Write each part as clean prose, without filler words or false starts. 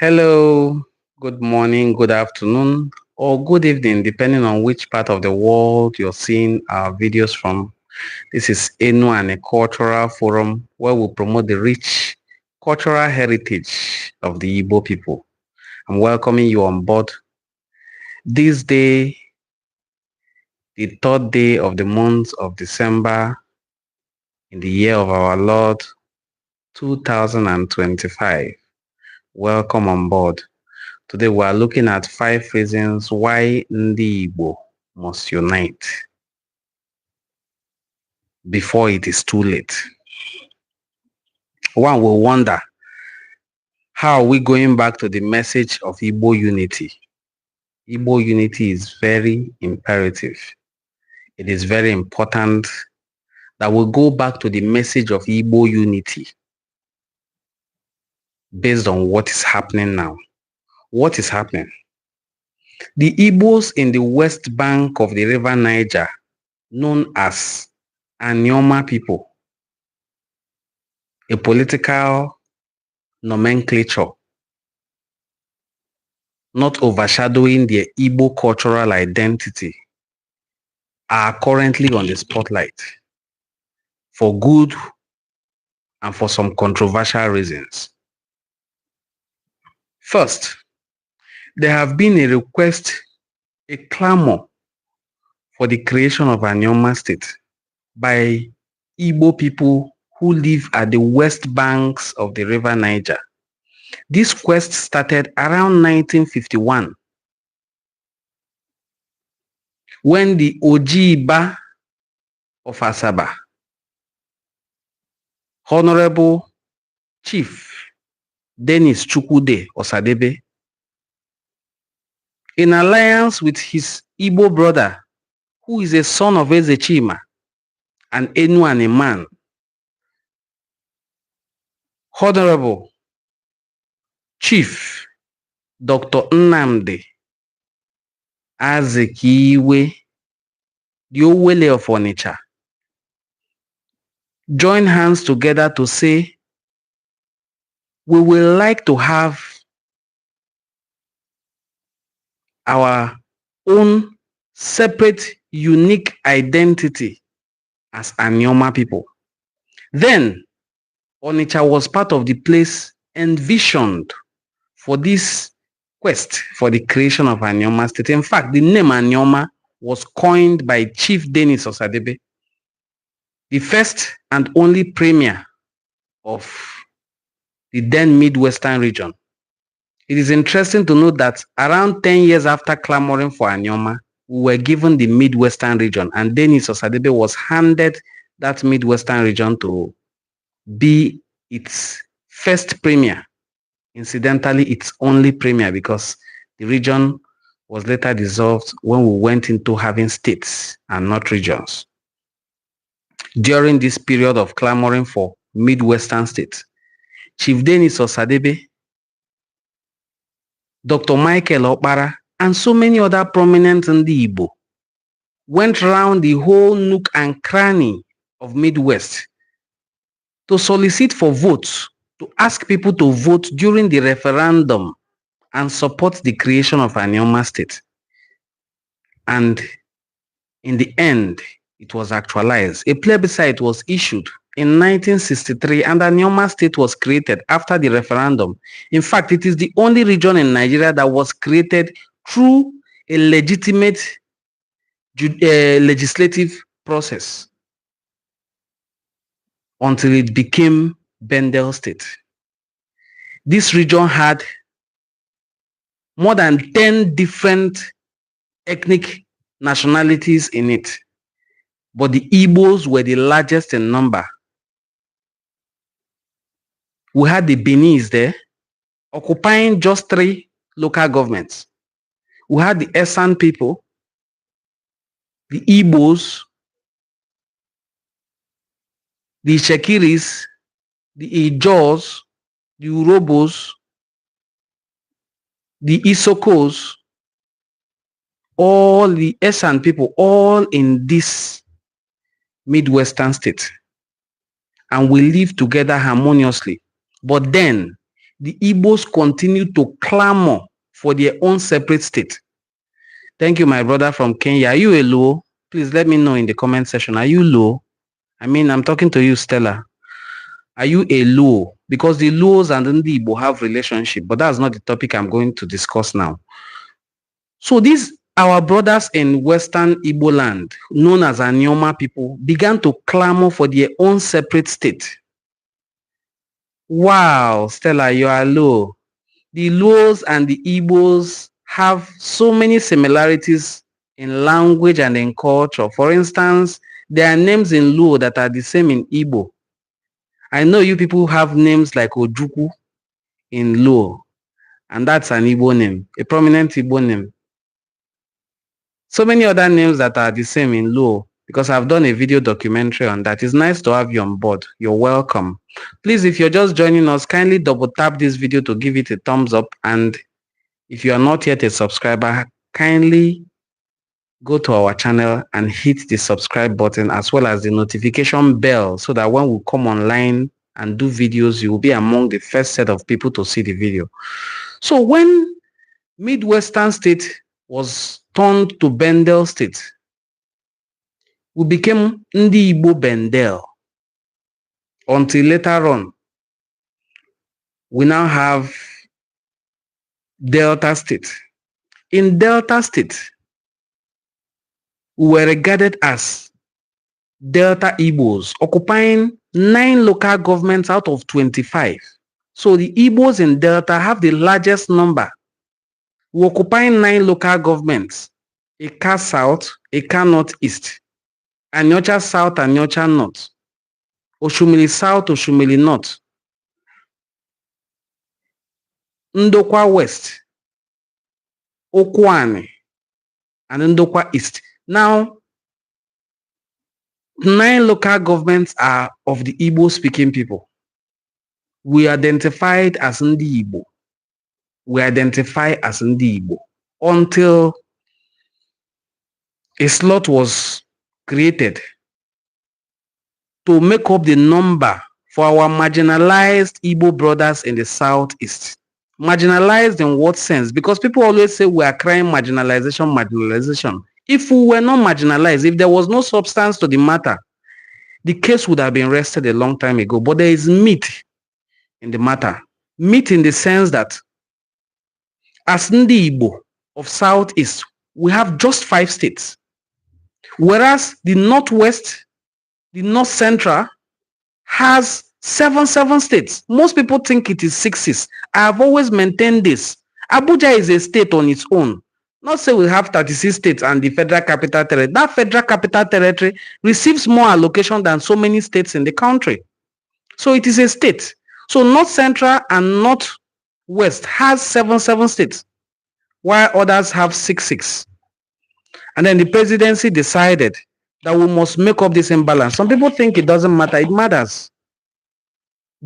Hello, good morning, good afternoon, or good evening, depending on which part of the world you're seeing our videos from. This is Enuani Cultural Forum, where we promote the rich cultural heritage of the Igbo people. I'm welcoming you on board this day, the third day of the month of December in the year of our Lord 2025. Welcome on board. Today we are looking at 5 reasons why Ndigbo must unite before it is too late. One will wonder, how are we going back to the message of Igbo unity? Igbo unity is very imperative. It is very important that we go back to the message of Igbo unity based on what is happening now. What is happening? The Igbos in the west bank of the river Niger, known as Anioma people, a political nomenclature not overshadowing their Igbo cultural identity, are currently on the spotlight for good and for some controversial reasons. First, there have been a request, a clamor for the creation of an Anioma state by Igbo people who live at the west banks of the river Niger. This quest started around 1951 when the Ojiba of Asaba, Honorable Chief Dennis Chukwude Osadebe, in alliance with his Igbo brother, who is a son of Ezechima, an Enuani man, Honorable Chief Dr. Nnamdi Azikiwe Diowele of Onitsha, join hands together to say, we will like to have our own separate, unique identity as Anioma people. Then, Onitsha was part of the place envisioned for this quest for the creation of Anioma state. In fact, the name Anioma was coined by Chief Dennis Osadebe, the first and only premier of the then Midwestern region. It is interesting to note that around 10 years after clamoring for Anioma, we were given the Midwestern region, and Dennis Osadebe was handed that Midwestern region to be its first premier. Incidentally, its only premier, because the region was later dissolved when we went into having states and not regions. During this period of clamoring for Midwestern states, Chief Dennis Osadebe, Dr. Michael Okpara, and so many other prominent Ndigbo went around the whole nook and cranny of Midwest to solicit for votes, to ask people to vote during the referendum and support the creation of an Anioma state. And in the end, it was actualized. A plebiscite was issued in 1963 and an Anioma state was created after the referendum. In fact, it is the only region in Nigeria that was created through a legitimate legislative process until it became Bendel State. This region had more than 10 different ethnic nationalities in it, but the Igbos were the largest in number. We had the Benis there, occupying just 3 local governments. We had the Esan people, the Igbos, the Shekiris, the Ijos, the Urobos, the Isokos, all the Esan people, all in this Midwestern state. And we live together harmoniously. But then, the Igbos continue to clamor for their own separate state. Thank you, my brother from Kenya. Are you a Luo? Please let me know in the comment section. Are you Luo? I mean, I'm talking to you, Stella. Are you a Luo? Because the Luos and Ndigbo have relationship, but that's not the topic I'm going to discuss now. So these our brothers in Western Igbo land, known as Anioma people, began to clamor for their own separate state. Wow, Stella, you are low. The Luos and the Igbos have so many similarities in language and in culture. For instance, there are names in Luo that are the same in Igbo. I know you people have names like Ojuku in Luo, and that's an Igbo name, a prominent Igbo name. So many other names that are the same in Luo, because I've done a video documentary on that. It's nice to have you on board. You're welcome. Please, if you're just joining us, kindly double tap this video to give it a thumbs up. And if you are not yet a subscriber, kindly go to our channel and hit the subscribe button as well as the notification bell so that when we come online and do videos, you will be among the first set of people to see the video. So when Midwestern state was turned to Bendel state, we became Ndigbo Bendel. Until later on, we now have Delta state. In Delta state, we were regarded as Delta Igbos, occupying 9 local governments out of 25. So the Igbos in Delta have the largest number. We occupy 9 local governments, Eka South, Eka Northeast, Anyocha South, Anyocha North, Oshumili South, Oshumili North, Ndokwa West, Okwani, and Ndokwa East. Now, 9 local governments are of the Igbo-speaking people. We identified as Ndigbo. We identify as Ndigbo until a slot was created to make up the number for our marginalized Igbo brothers in the Southeast. Marginalized in what sense? Because people always say we are crying marginalization, marginalization. If we were not marginalized, if there was no substance to the matter, the case would have been rested a long time ago. But there is meat in the matter. Meat in the sense that as Ndigbo of Southeast, we have just 5 states. Whereas the Northwest, the North Central has 7 states. Most people think it is 6. I have always maintained this. Abuja is a state on its own. Not say we have 36 states and the Federal Capital Territory. That Federal Capital Territory receives more allocation than so many states in the country. So it is a state. So North Central and Northwest has 7 states, while others have 6. And then the presidency decided that we must make up this imbalance. Some people think it doesn't matter. It matters.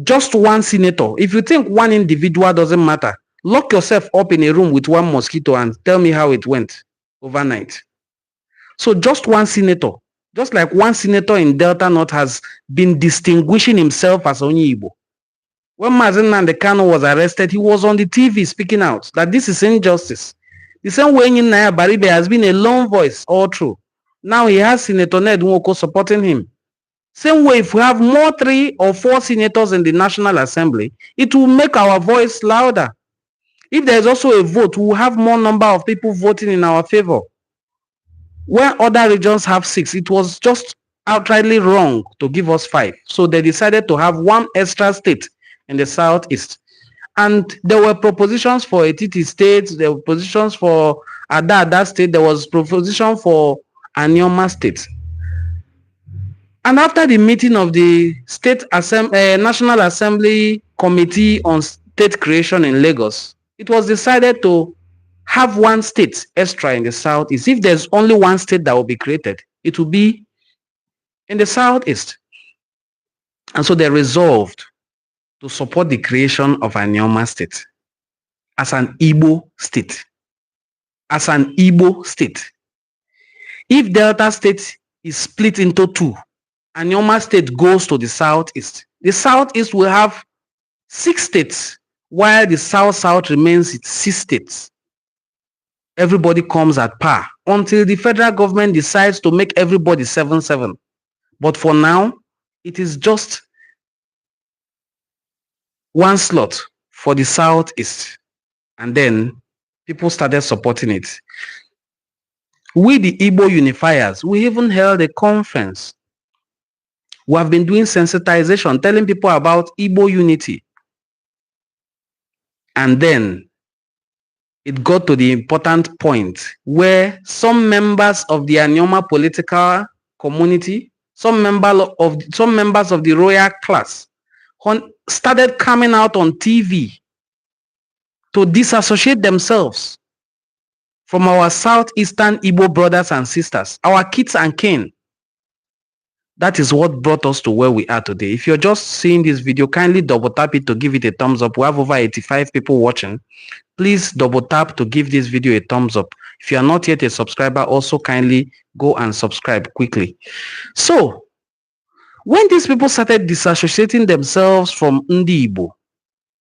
Just 1 senator. If you think 1 individual doesn't matter, lock yourself up in a room with 1 mosquito and tell me how it went overnight. So just 1 senator, just like 1 senator in Delta North has been distinguishing himself as Onyibo. When Mazen Nnamdi Kanu was arrested, he was on the TV speaking out that this is injustice. The same way Naya Baribe has been a lone voice all through. Now he has Senator Ned Nwoko supporting him. Same way, if we have more 3 or 4 senators in the National Assembly, it will make our voice louder. If there's also a vote, we will have more number of people voting in our favor. When other regions have 6, it was just outrightly wrong to give us 5. So they decided to have 1 extra state in the Southeast. And there were propositions for Etiti State, there were propositions for Ada State, there was proposition for Anioma State. And after the meeting of the National Assembly Committee on State Creation in Lagos, it was decided to have 1 state extra in the Southeast. If there's only 1 state that will be created, it will be in the Southeast. And so they resolved to support the creation of Anioma State as an Igbo state. As an Igbo state. If Delta State is split into 2, Anioma State goes to the Southeast. The Southeast will have 6 states, while the South-South remains its 6 states. Everybody comes at par until the federal government decides to make everybody 7-7. But for now, it is just one slot for the Southeast. And then people started supporting it. We, the Igbo unifiers, we even held a conference. We have been doing sensitization, telling people about Igbo unity. And then it got to the important point where some members of the Anyoma political community, some members of the royal class started coming out on TV to disassociate themselves from our southeastern Igbo brothers and sisters, our kids and kin. That is what brought us to where we are today. If you're just seeing this video, kindly double tap it to give it a thumbs up. We have over 85 people watching. Please double tap to give this video a thumbs up. If you are not yet a subscriber, also kindly go and subscribe quickly. So, when these people started disassociating themselves from Ndigbo,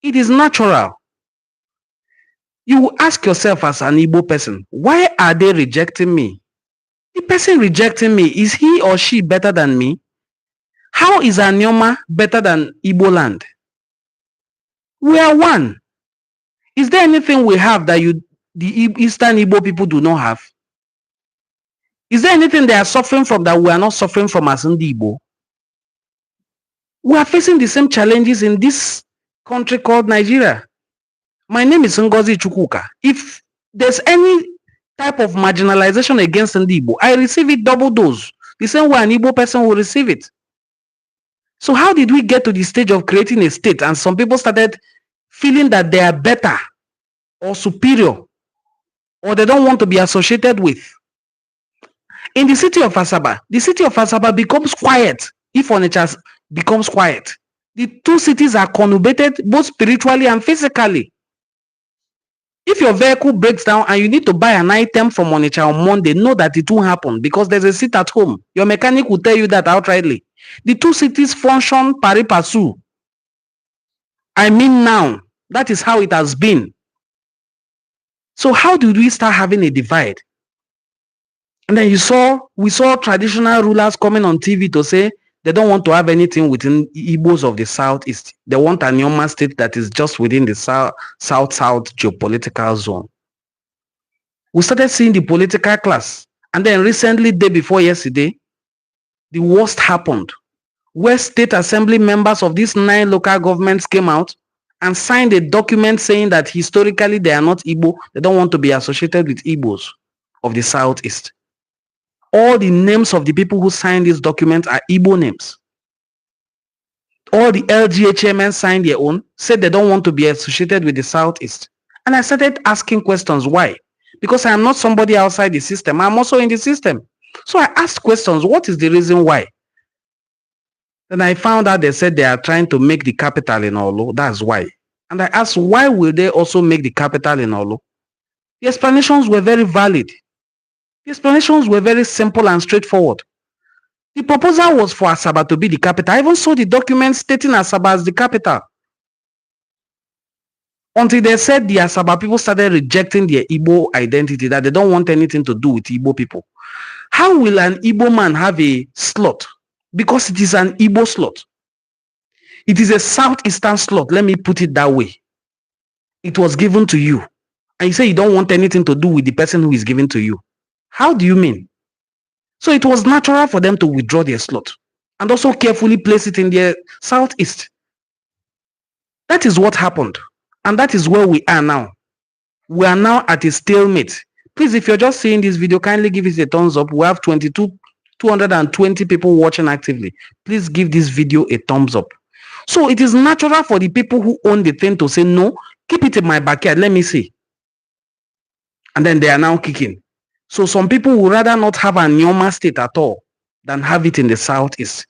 it is natural. You will ask yourself as an Igbo person, why are they rejecting me? The person rejecting me, is he or she better than me? How is Anyoma better than Igbo land? We are one. Is there anything we have that the Eastern Igbo people do not have? Is there anything they are suffering from that we are not suffering from as Ndigbo? We are facing the same challenges in this country called Nigeria. My name is Ngozi Chukwuka. If there's any type of marginalization against Ndigbo, I receive it double dose. The same way an Igbo person will receive it. So how did we get to the stage of creating a state and some people started feeling that they are better or superior or they don't want to be associated with? In the city of Asaba becomes quiet if Onitsha becomes quiet. The two cities are conurbated both spiritually and physically. If your vehicle breaks down and you need to buy an item from Onitsha on Monday, know that it won't happen because there's a seat at home. Your mechanic will tell you that outrightly. The two cities function pari passu. I mean now, that is how it has been. So how did we start having a divide? And then we saw traditional rulers coming on TV to say they don't want to have anything within Igbos of the Southeast. They want a Nyoma state that is just within the South-South geopolitical zone. We started seeing the political class. And then recently, day before yesterday, the worst happened, where state assembly members of these 9 local governments came out and signed a document saying that historically they are not Igbo. They don't want to be associated with Igbos of the Southeast. All the names of the people who signed this document are Igbo names. All the LGHMN signed their own, said they don't want to be associated with the Southeast. And I started asking questions, why? Because I am not somebody outside the system. I'm also in the system. So I asked questions, what is the reason why? Then I found out they said they are trying to make the capital in Olo. That's why. And I asked, why will they also make the capital in Olo? The explanations were very valid. The explanations were very simple and straightforward. The proposal was for Asaba to be the capital. I even saw the document stating Asaba as the capital. Until they said the Asaba people started rejecting their Igbo identity, that they don't want anything to do with Igbo people. How will an Igbo man have a slot? Because it is an Igbo slot. It is a Southeastern slot, let me put it that way. It was given to you. And you say you don't want anything to do with the person who is given to you. How do you mean? So it was natural for them to withdraw their slot and also carefully place it in their Southeast. That is what happened. And that is where we are now. We are now at a stalemate. Please, if you're just seeing this video, kindly give it a thumbs up. We have 220 people watching actively. Please give this video a thumbs up. So it is natural for the people who own the thing to say, no, keep it in my backyard. Let me see. And then they are now kicking. So some people would rather not have a Nyoma state at all than have it in the Southeast.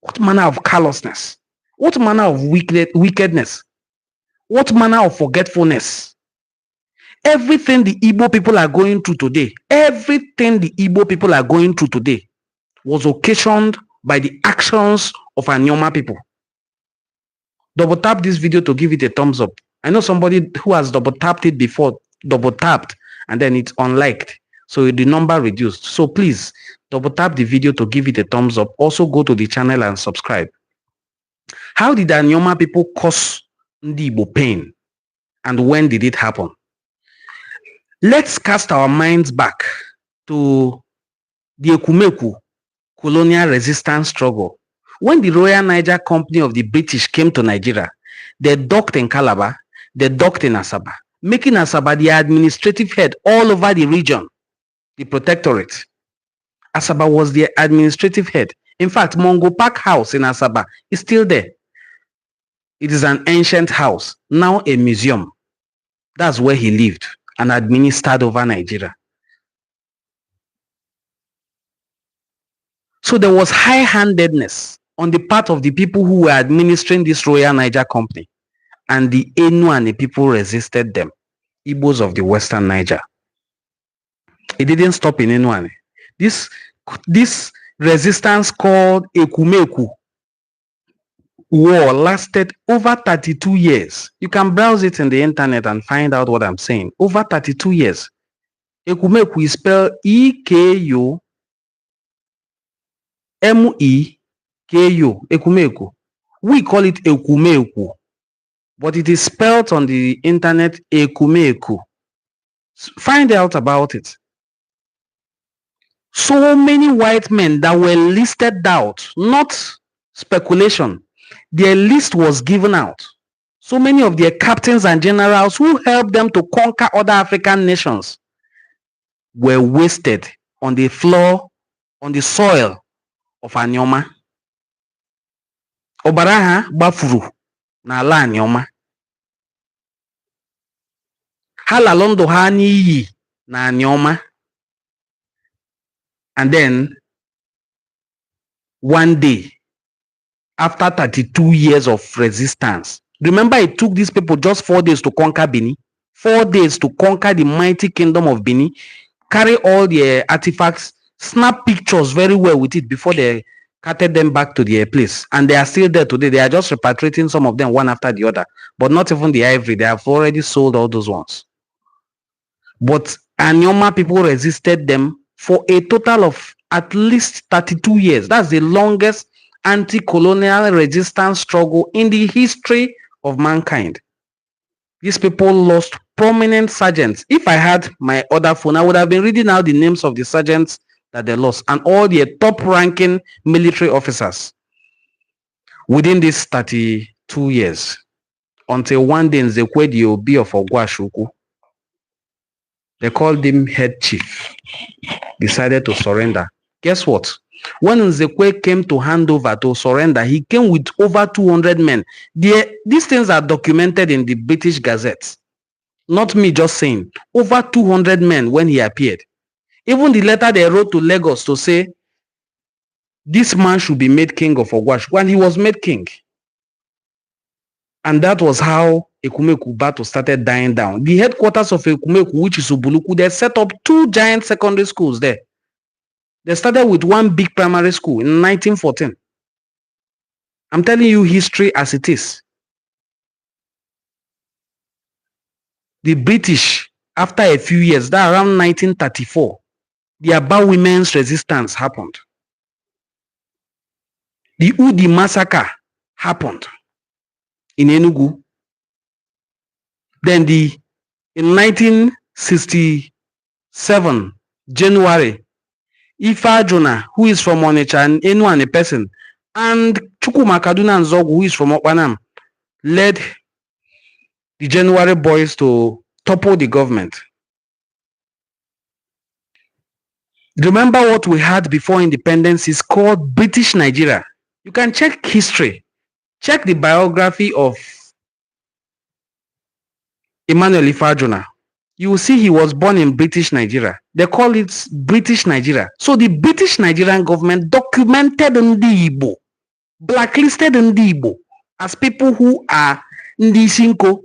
What manner of callousness? What manner of wickedness? What manner of forgetfulness? Everything the Igbo people are going through today, was occasioned by the actions of Anyoma people. Double tap this video to give it a thumbs up. I know somebody who has double tapped it before, double tapped, and then it's unliked. So the number reduced. So please double tap the video to give it a thumbs up. Also go to the channel and subscribe. How did the Anioma people cause Ndigbo pain? And when did it happen? Let's cast our minds back to the Ekumeku colonial resistance struggle. When the Royal Niger Company of the British came to Nigeria, they docked in Calabar, they docked in Asaba, making Asaba the administrative head all over the region, the protectorate. Asaba was the administrative head. In fact, Mongo Park House in Asaba is still there. It is an ancient house, now a museum. That's where he lived and administered over Nigeria. So there was high-handedness on the part of the people who were administering this Royal Niger Company, and the Enuani people resisted them, Igbos of the Western Niger. It didn't stop in Enuani. This resistance called Ekumeku war lasted over 32 years. You can browse it in the internet and find out what I'm saying. Over 32 years. Ekumeku is spelled E-K-U M-E-K-U, Ekumeku. We call it Ekumeku, but it is spelled on the internet Ekumeku. Find out about it. So many white men that were listed out, not speculation. Their list was given out. So many of their captains and generals who helped them to conquer other African nations were wasted on the floor, on the soil of Anioma. Obaraha gbafuru n'ala Anioma. Ha lalụ ndụ ha n'iyi na Anioma. And then one day, after 32 years of resistance, remember it took these people just 4 days to conquer Benin, 4 days to conquer the mighty kingdom of Benin, carry all their artifacts, snap pictures very well with it before they carted them back to their place. And they are still there today. They are just repatriating some of them one after the other, but not even the ivory. They have already sold all those ones. But Anioma people resisted them for a total of at least 32 years. That's the longest anti-colonial resistance struggle in the history of mankind. These people lost prominent sergeants. If I had my other phone, I would have been reading out the names of the sergeants that they lost and all the top-ranking military officers within these 32 years, until one day Nzekwe the Obi of Ogwashuku, they called him head chief, decided to surrender. Guess what? When Nzekwe came to hand over to surrender, he came with over 200 men. These things are documented in the British Gazette. Not me just saying. Over 200 men when he appeared. Even the letter they wrote to Lagos to say, this man should be made king of Ogwash, when he was made king. And that was how Ekumeku battle started dying down. The headquarters of Ekumeku, which is Ubuluku, they set up 2 giant secondary schools there. They started with 1 big primary school in 1914. I'm telling you history as it is. The British, after a few years, that around 1934, the Aba women's resistance happened. The Udi massacre happened in Enugu. Then in 1967, January, Ifa Jonah, who is from Onitsha and Enuani person, and Chukuma Kaduna Nzogu, who is from Okpanam, led the January boys to topple the government. Remember what we had before independence is called British Nigeria. You can check history. Check the biography of Emmanuel Ifa Jonah. You will see he was born in British Nigeria. They call it British Nigeria. So the British Nigerian government documented Ndigbo, blacklisted Ndigbo as people who are Ndisinko,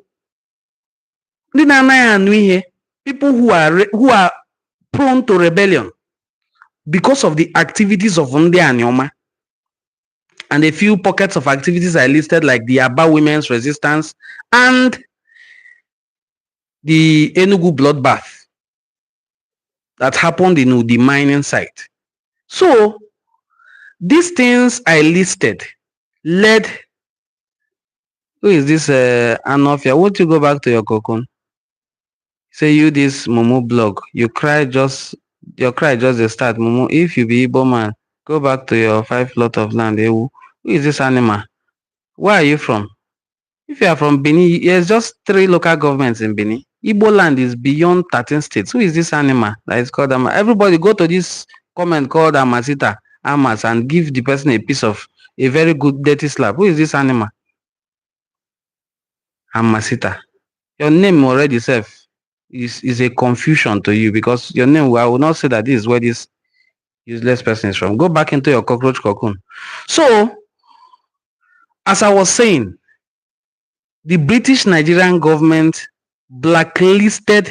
people who are prone to rebellion because of the activities of Ndi Anioma. And a few pockets of activities I listed, like the Aba women's resistance and the Enugu bloodbath that happened in the mining site. So these things I listed led. Who is this Anofia? Won't you go back to your cocoon? Say you this Momo blog. Your cry just the start. Momo, if you be Igbo man, go back to your 5 plot of land. Who is this animal? Where are you from? If you are from Benin, there's just 3 local governments in Benin. Igbo land is beyond 13 states. Who is this animal that is called Ama? Everybody go to this comment called Amasita, Amas, and give the person a piece of a very good dirty slap. Who is this animal? Amasita. Your name already self is a confusion to you, because your name, I will not say that this is where this useless person is from. Go back into your cockroach cocoon. So, as I was saying, the British Nigerian government blacklisted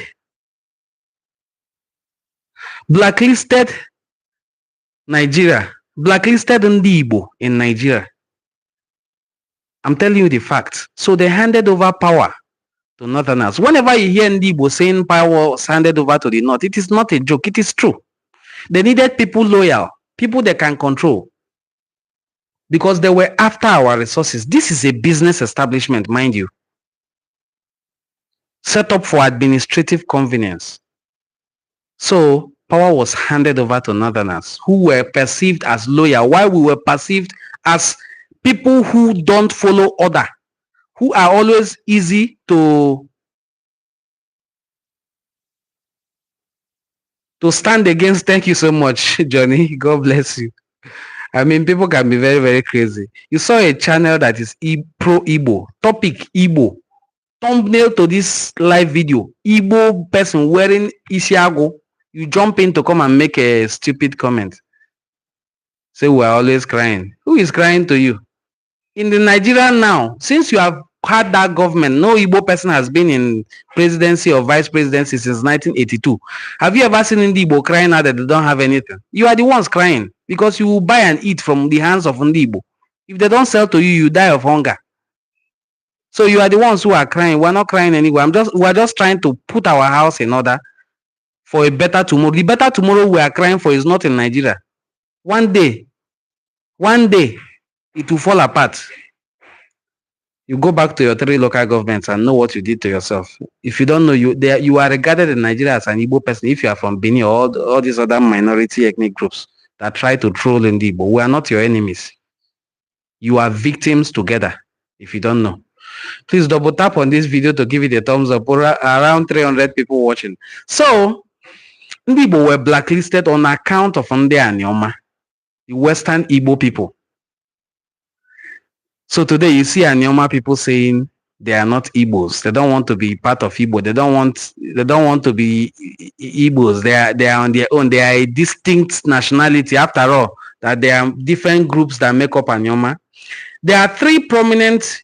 Nigeria, blacklisted Ndigbo in Nigeria. I'm telling you the facts. So they handed over power to Northerners. Whenever you hear Ndigbo saying power was handed over to the North, it is not a joke. It is true. They needed people loyal, people they can control, because they were after our resources. This is a business establishment, mind you, set up for administrative convenience. So power was handed over to Northerners, who were perceived as loyal, while we were perceived as people who don't follow order, who are always easy to stand against. Thank you so much, Johnny. God bless you. I mean, people can be very, very crazy. You saw a channel that is pro Igbo, topic Igbo, thumbnail to this live video, Igbo person wearing Isiago. You jump in to come and make a stupid comment. Say we are always crying. Who is crying to you? In the Nigeria now, since you have had that government, no Igbo person has been in presidency or vice presidency since 1982. Have you ever seen Ndigbo crying out that they don't have anything? You are the ones crying, because you will buy and eat from the hands of Ndigbo. If they don't sell to you, you die of hunger. So you are the ones who are crying. We're not crying anyway. We're just trying to put our house in order for a better tomorrow. The better tomorrow we are crying for is not in Nigeria. One day, it will fall apart. You go back to your 3 local governments and know what you did to yourself. If you don't know, you are regarded in Nigeria as an Igbo person. If you are from Benin or all these other minority ethnic groups that try to troll in Igbo, we are not your enemies. You are victims together, if you don't know. Please double tap on this video to give it a thumbs up. Around 300 people watching. So, Ndigbo were blacklisted on account of Ndigbo, the Western Igbo people. So today you see Anyoma people saying they are not Igbos. They don't want to be part of Igbo. They don't want to be Igbos. They are on their own. They are a distinct nationality. After all, that there are different groups that make up Anyoma. There are 3 prominent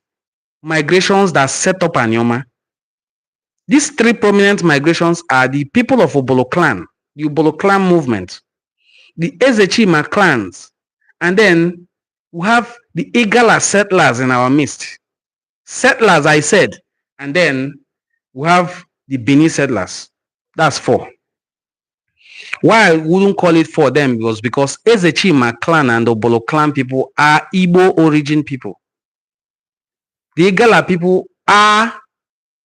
migrations that set up Anyoma. These 3 prominent migrations are the people of Obolo clan, the Obolo clan movement, the Ezechima clans, and then we have the Igala settlers in our midst. Settlers, I said, and then we have the Bini settlers. That's 4. Why I wouldn't call it 4 them was because Ezechima clan and Obolo clan people are Igbo origin people. The Igala people are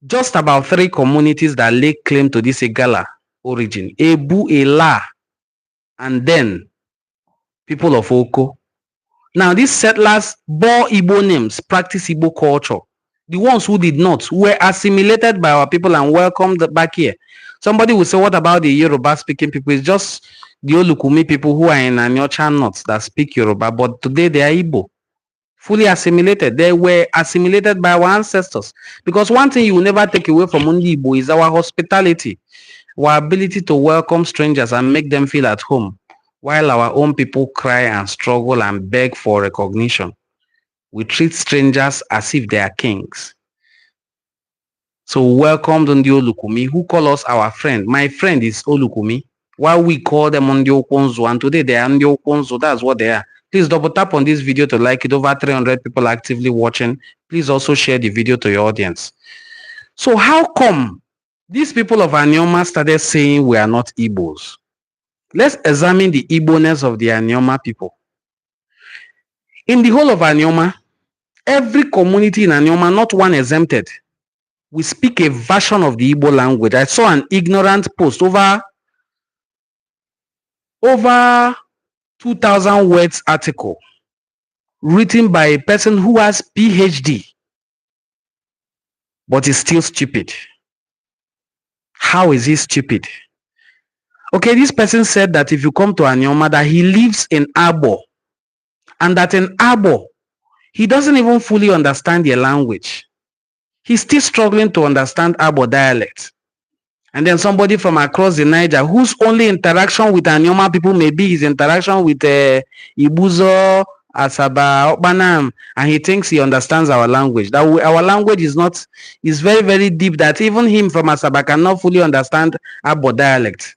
just about 3 communities that lay claim to this Igala origin. Ebu, Ela, and then people of Oko. Now, these settlers bore Igbo names, practice Igbo culture. The ones who did not were assimilated by our people and welcomed back here. Somebody will say, what about the Yoruba speaking people? It's just the Olukumi people who are in Anyocha North that speak Yoruba, but today they are Igbo. Fully assimilated. They were assimilated by our ancestors. Because one thing you will never take away from Ndigbo is our hospitality, our ability to welcome strangers and make them feel at home, while our own people cry and struggle and beg for recognition. We treat strangers as if they are kings. So we welcomed Ndi Olukumi, who call us our friend. My friend is Olukumi, while we call them Ndi Okonzo, and today they are Ndi Okonzo. That's what they are. Please double tap on this video to like it. Over 300 people actively watching. Please also share the video to your audience. So how come these people of Anioma started saying we are not Igbos. Let's examine the Igbo-ness of the Anioma people. In the whole of Anioma, every community in Anioma, not one exempted, we speak a version of the Igbo language. I saw an ignorant post over 2,000 words article written by a person who has PhD, but is still stupid. How is he stupid? Okay, this person said that if you come to Anioma, that he lives in Abo, and that in Abo, he doesn't even fully understand their language. He's still struggling to understand Abo dialect. And then somebody from across the Niger, whose only interaction with Anioma people may be his interaction with Ibuzo, Asaba, Okbanam, and he thinks he understands our language. That our language is very, very deep, that even him from Asaba cannot fully understand Abo dialect.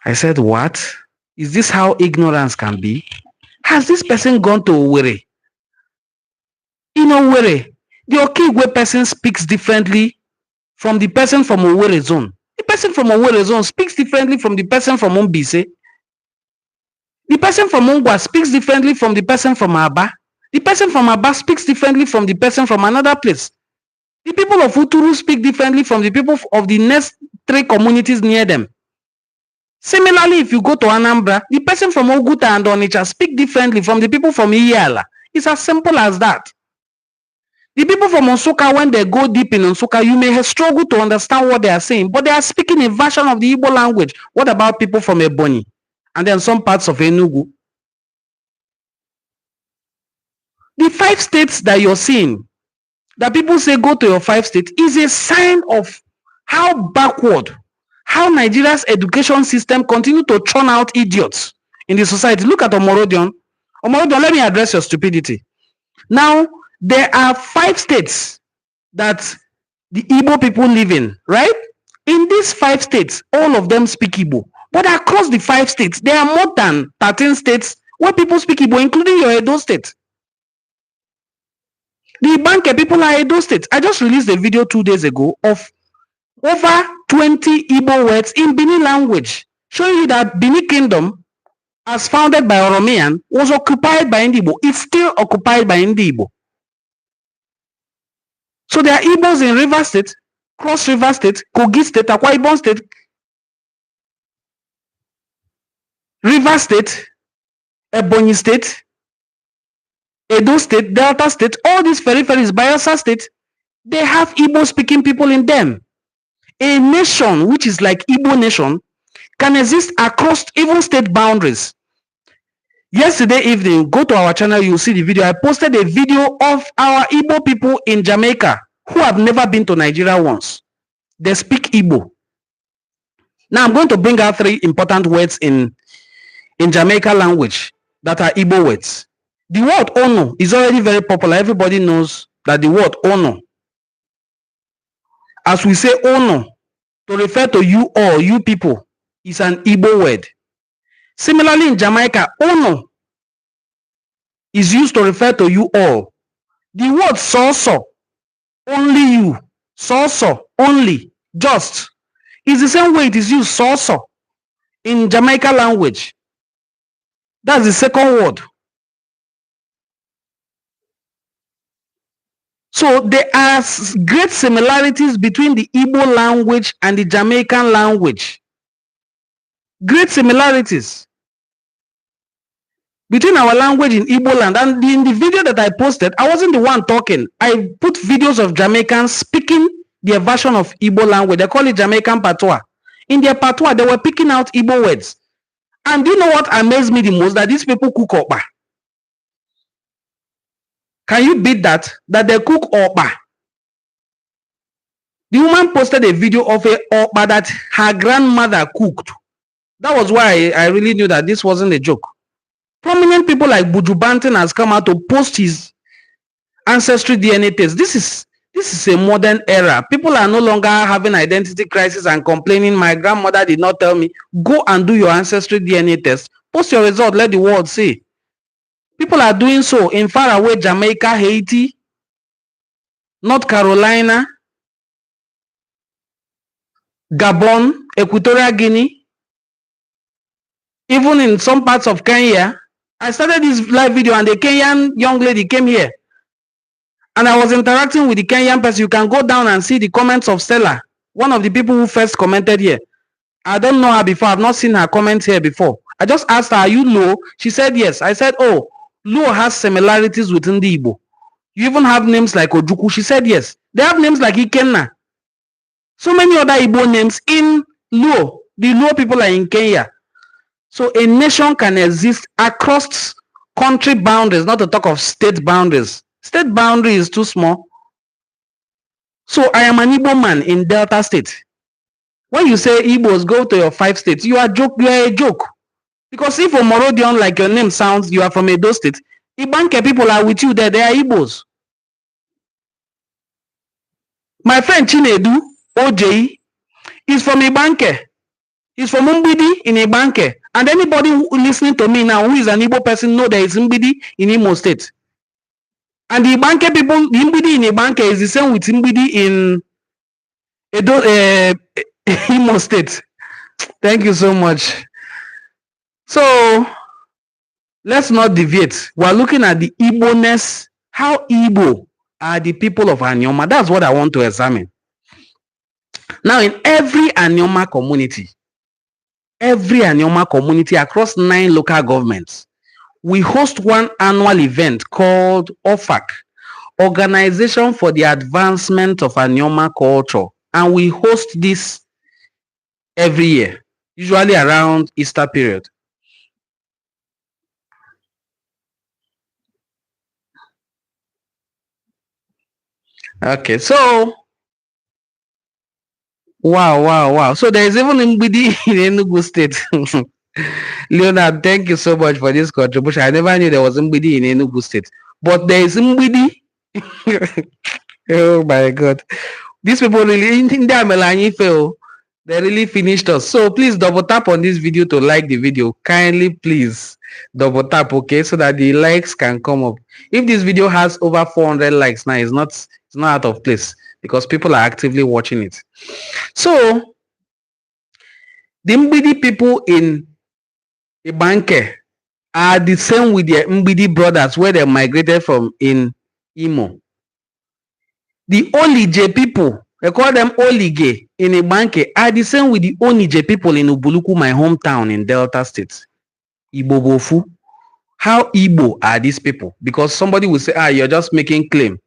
I said, what? Is this how ignorance can be? Has this person gone to Owerri? In Owerri, the Okigwe person speaks differently from the person from Owerri zone. The person from Owerri zone speaks differently from the person from Umbise. The person from Ungwa speaks differently from the person from Aba. The person from Aba speaks differently from the person from another place. The people of Uturu speak differently from the people of the next 3 communities near them. Similarly, if you go to Anambra, the person from Oguta and Onitsha speak differently from the people from Iyala. It's as simple as that. The people from Nsukka, when they go deep in Nsukka, you may struggle to understand what they are saying, but they are speaking a version of the Igbo language. What about people from Ebonyi and then some parts of Enugu? The 5 states that you're seeing, that people say go to your 5 states, is a sign of how backward, how Nigeria's education system continue to churn out idiots in the society. Look at Omorodion. Omorodion, let me address your stupidity. Now, there are 5 states that the Igbo people live in, right? In these 5 states, all of them speak Igbo. But across the 5 states, there are more than 13 states where people speak Igbo, including your Edo state. The Banke people are Edo state. I just released a video 2 days ago of over 20 Igbo words in Bini language, showing you that Bini Kingdom, as founded by Oromian, was occupied by Ndigbo. It's still occupied by Ndigbo. So there are Igbos in River State, Cross River State, Kogi State, Akwa Ibom State, River State, Ebonyi State, Edo State, Delta State, all these peripheries, Bayelsa State, they have Igbo speaking people in them. A nation which is like Igbo nation can exist across even state boundaries. Yesterday evening, go to our channel, you'll see the video. I posted a video of our Igbo people in Jamaica who have never been to Nigeria once. They speak Igbo. Now I'm going to bring out 3 important words in Jamaica language that are Igbo words. The word Ono is already very popular. Everybody knows that the word Ono, as we say Ono, to refer to you all, you people, is an Igbo word. Similarly, in Jamaica, Ono is used to refer to you all. The word so, only you, so, only, just, is the same way it is used, so, in Jamaica language. That's the second word. So there are great similarities between the Igbo language and the Jamaican language. Great similarities between our language in Igbo land. And in the video that I posted, I wasn't the one talking. I put videos of Jamaicans speaking their version of Igbo language. They call it Jamaican patois. In their patois, they were picking out Igbo words. And do you know what amazed me the most? That these people cook okpa. Can you beat that? That they cook okpa. The woman posted a video of a okpa that her grandmother cooked. That was why I really knew that this wasn't a joke. Prominent people like Buju Banton has come out to post his ancestry DNA test. This is a modern era. People are no longer having identity crisis and complaining, my grandmother did not tell me. Go and do your ancestry DNA test. Post your result, let the world see. People are doing so in faraway Jamaica, Haiti, North Carolina, Gabon, Equatorial Guinea, even in some parts of Kenya. I started this live video and the Kenyan young lady came here. And I was interacting with the Kenyan person. You can go down and see the comments of Stella, one of the people who first commented here. I don't know her before. I've not seen her comments here before. I just asked her, are you Luo? She said yes. I said, oh, Luo has similarities with Ndigbo. You even have names like Ojuku. She said yes. They have names like Ikenna. So many other Igbo names in Luo. The Luo people are in Kenya. So a nation can exist across country boundaries, not to talk of state boundaries. State boundary is too small. So I am an Igbo man in Delta State. When you say Igbos go to your 5 states, you are a joke. Because if Omorodion, like your name sounds, you are from Edo State, Ibanke people are with you there, they are Igbos. My friend Chinedu, OJ, is from Ibanke. He's from Mbidi in Ibanke. And anybody listening to me now who is an Igbo person know there is Mbidi in Imo State. And the Ibanke people, the Mbidi in Ibanke is the same with Mbidi in Edo, Imo State. Thank you so much. So let's not deviate. We're looking at the Igbo-ness. How Igbo are the people of Anyoma? That's what I want to examine. Now, in every Anyoma community across 9 local governments, we host one annual event called OFAC, Organization for the Advancement of Anyoma Culture. And we host this every year, usually around Easter period. Okay, so wow. So there is even Mbidi in Enugu State. Leonard, thank you so much for this contribution. I never knew there was Mbidi in Enugu State, but there is Mbidi. Oh my God, these people really they really finished us. So please double tap on this video to like the video. Kindly, please double tap, okay, so that the likes can come up. If this video has over 400 likes now, it's not out of place because people are actively watching it. So the Mbidi people in Ibanke are the same with their Mbidi brothers where they migrated from in Imo. The Olije people, they call them Olige in Ibanke, are the same with the Onije people in Ubuluku, my hometown in Delta State. Igbo Bofu. How Igbo are these people? Because somebody will say, you're just making claim.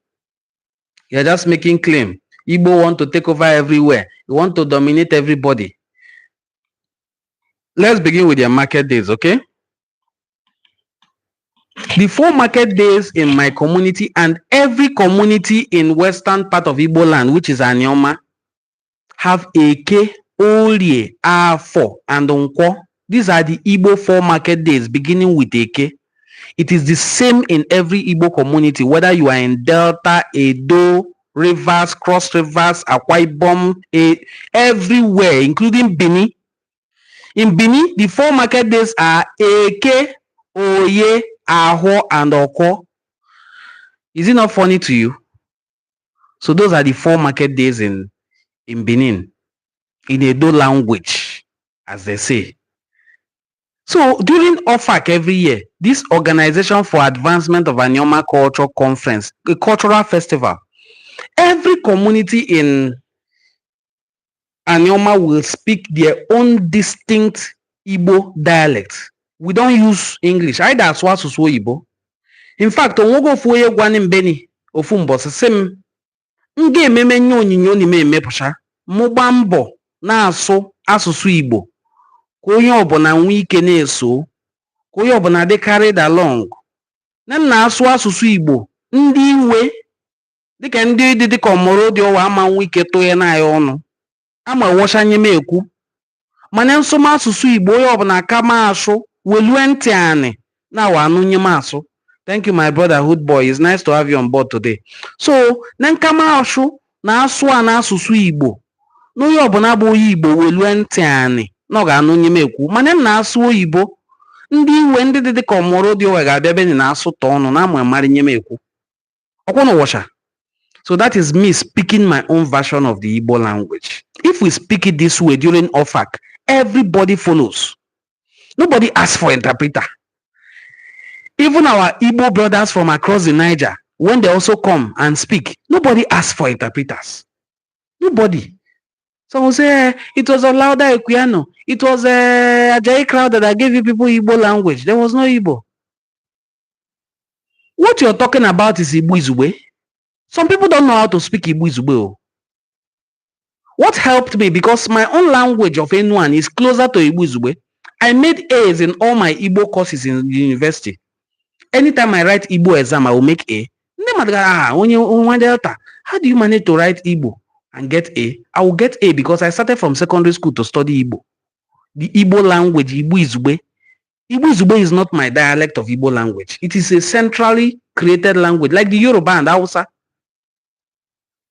You're just making claim. Igbo want to take over everywhere. You want to dominate everybody. Let's begin with their market days, okay? The 4 market days in my community and every community in western part of Igbo land, which is Anyoma, have Eke, Olie, Afo, and Onkwo. These are the Igbo 4 market days, beginning with Eke. It is the same in every Igbo community, whether you are in Delta, Edo, Rivers, Cross Rivers, Akwa Ibom, everywhere, including Bini. In Bini, the 4 market days are Eke, Oye, Aho, and Oko. Is it not funny to you? So those are the 4 market days in Benin, in Edo language, as they say. So during OFAC every year, this Organization for Advancement of Anyoma Culture Conference, a cultural festival, every community in Anyoma will speak their own distinct Igbo dialect. We don't use English. Either Aswasusu Igbo. In fact, onwogo fuye gwani mbeni ofu mbosi sim nga ememe nye onyinyo n'ime emepụcha mụgba mbọ na-asụ asụsụ Igbo ka onye ọbụla nwee ike na-eso ka onye ọbụla dị carried along na-asụ asụsụ Igbo ndị iwe dịka ndị dịka ọmụrụ dị ọwa ama nwee ike tụọ ya na ya ọnụ ama woshanye m ekwu mana nsụma asụsụ Igbo onye ọbụla ka ma asụ welue ntị anị na wa anụ nye m asụ. Thank you, my brotherhood boy. It's nice to have you on board today. So, Nankama Ashu, na aswa na asusu Igbo. No yo bonabo Igbo welue ntị anị. No ga anu nye mekwu. Mane na asu Igbo. Ndị iwe ndị dị ka ọmụrụ dị owe ga-abịa be na asụ tọọnụ na amụ mari nye mekwu. Ọkwụnụ washa. So that is me speaking my own version of the Igbo language. If we speak it this way during OFAC, everybody follows. Nobody asks for interpreter. Even our Igbo brothers from across the Niger, when they also come and speak, nobody asks for interpreters. Nobody. Someone say, it was a louder Equiano. It was a Ajayi crowd that gave you people Igbo language. There was no Igbo. What you're talking about is Igbo Izugbe. Some people don't know how to speak Igbo Izugbe. What helped me, because my own language of Enuani is closer to Igbo Izugbe, I made A's in all my Igbo courses in the university. Anytime I write Igbo exam, I will make A. How do you manage to write Igbo and get A? I will get A because I started from secondary school to study Igbo. The Igbo language, Igbo Izugbe. Igbo Izugbe is not my dialect of Igbo language. It is a centrally created language, like the Yoruba and Hausa.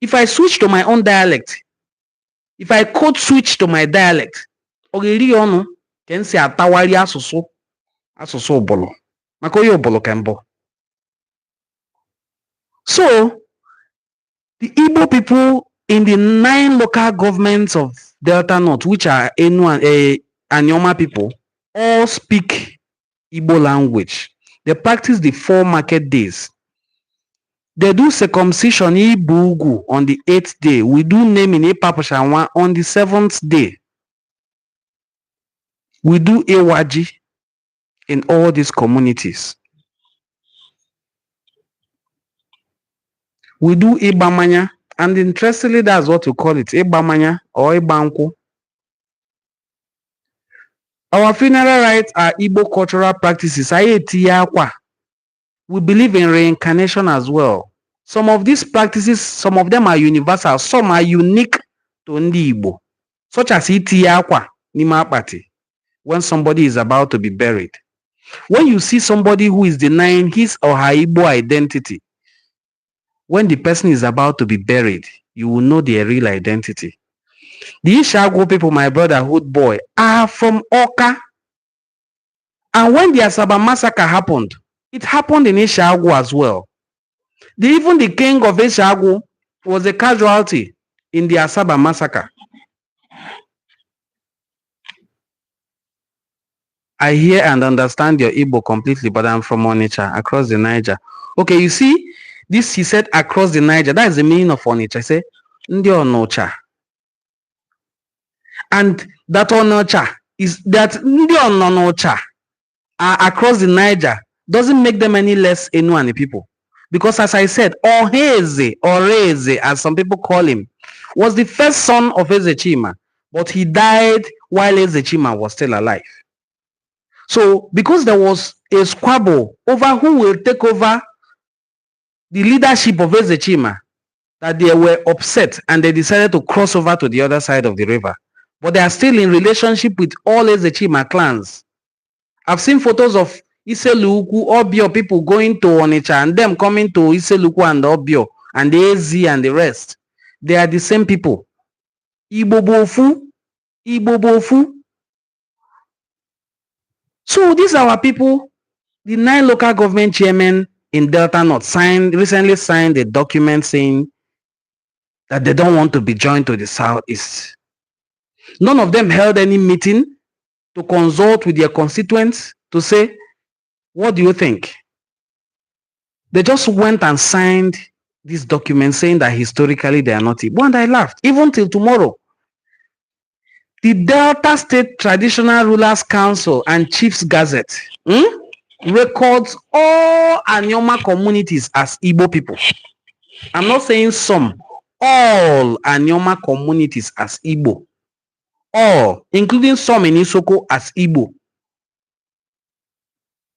If I switch to my own dialect, if I code switch to my dialect, the So, the Igbo people in the 9 local governments of Delta North, which are Enuani, Anyoma people, all speak Igbo language. They practice the 4 market days. They do circumcision Ibugu on the 8th day. We do naming Ipapashanwa on the 7th day. We do Ewaji in all these communities. We do Ibamanya, and interestingly, that's what we call it, Ibamanya or Ibanku. Our funeral rites are Igbo cultural practices. We believe in reincarnation as well. Some of these practices, some of them are universal, some are unique to Ndigbo, such as Itiyakwa Nimapati, when somebody is about to be buried. When you see somebody who is denying his or her Igbo identity, when the person is about to be buried, you will know their real identity. The Ishago people, my brotherhood boy, are from Oka. And when the Asaba massacre happened, it happened in Ishago as well. Even the king of Ishago was a casualty in the Asaba massacre. I hear and understand your Igbo completely, but I'm from Onitsha, across the Niger. Okay, you see, this he said across the Niger. That is the meaning of Onitsha. I say, Ndi Onocha. And that Onocha is that Ndi Onocha across the Niger doesn't make them any less Enuani people. Because as I said, Oheze, or Reze, as some people call him, was the first son of Ezechima, but he died while Ezechima was still alive. So because there was a squabble over who will take over the leadership of Ezechima, that they were upset and they decided to cross over to the other side of the river. But they are still in relationship with all Ezechima clans. I've seen photos of Iseluku, Obio people going to Onitsha and them coming to Iseluku and Obio and the AZ and the rest. They are the same people. Igbo Bofu. So these are our people. The 9 local government chairmen in Delta North recently signed a document saying that they don't want to be joined to the Southeast. None of them held any meeting to consult with their constituents to say, what do you think? They just went and signed this document saying that historically they are not Igbo. And I laughed, even till tomorrow. The Delta State Traditional Rulers Council and Chiefs Gazette records all Anyoma communities as Igbo people. I'm not saying some, all Anyoma communities as Igbo. All, including some in Isoko as Igbo.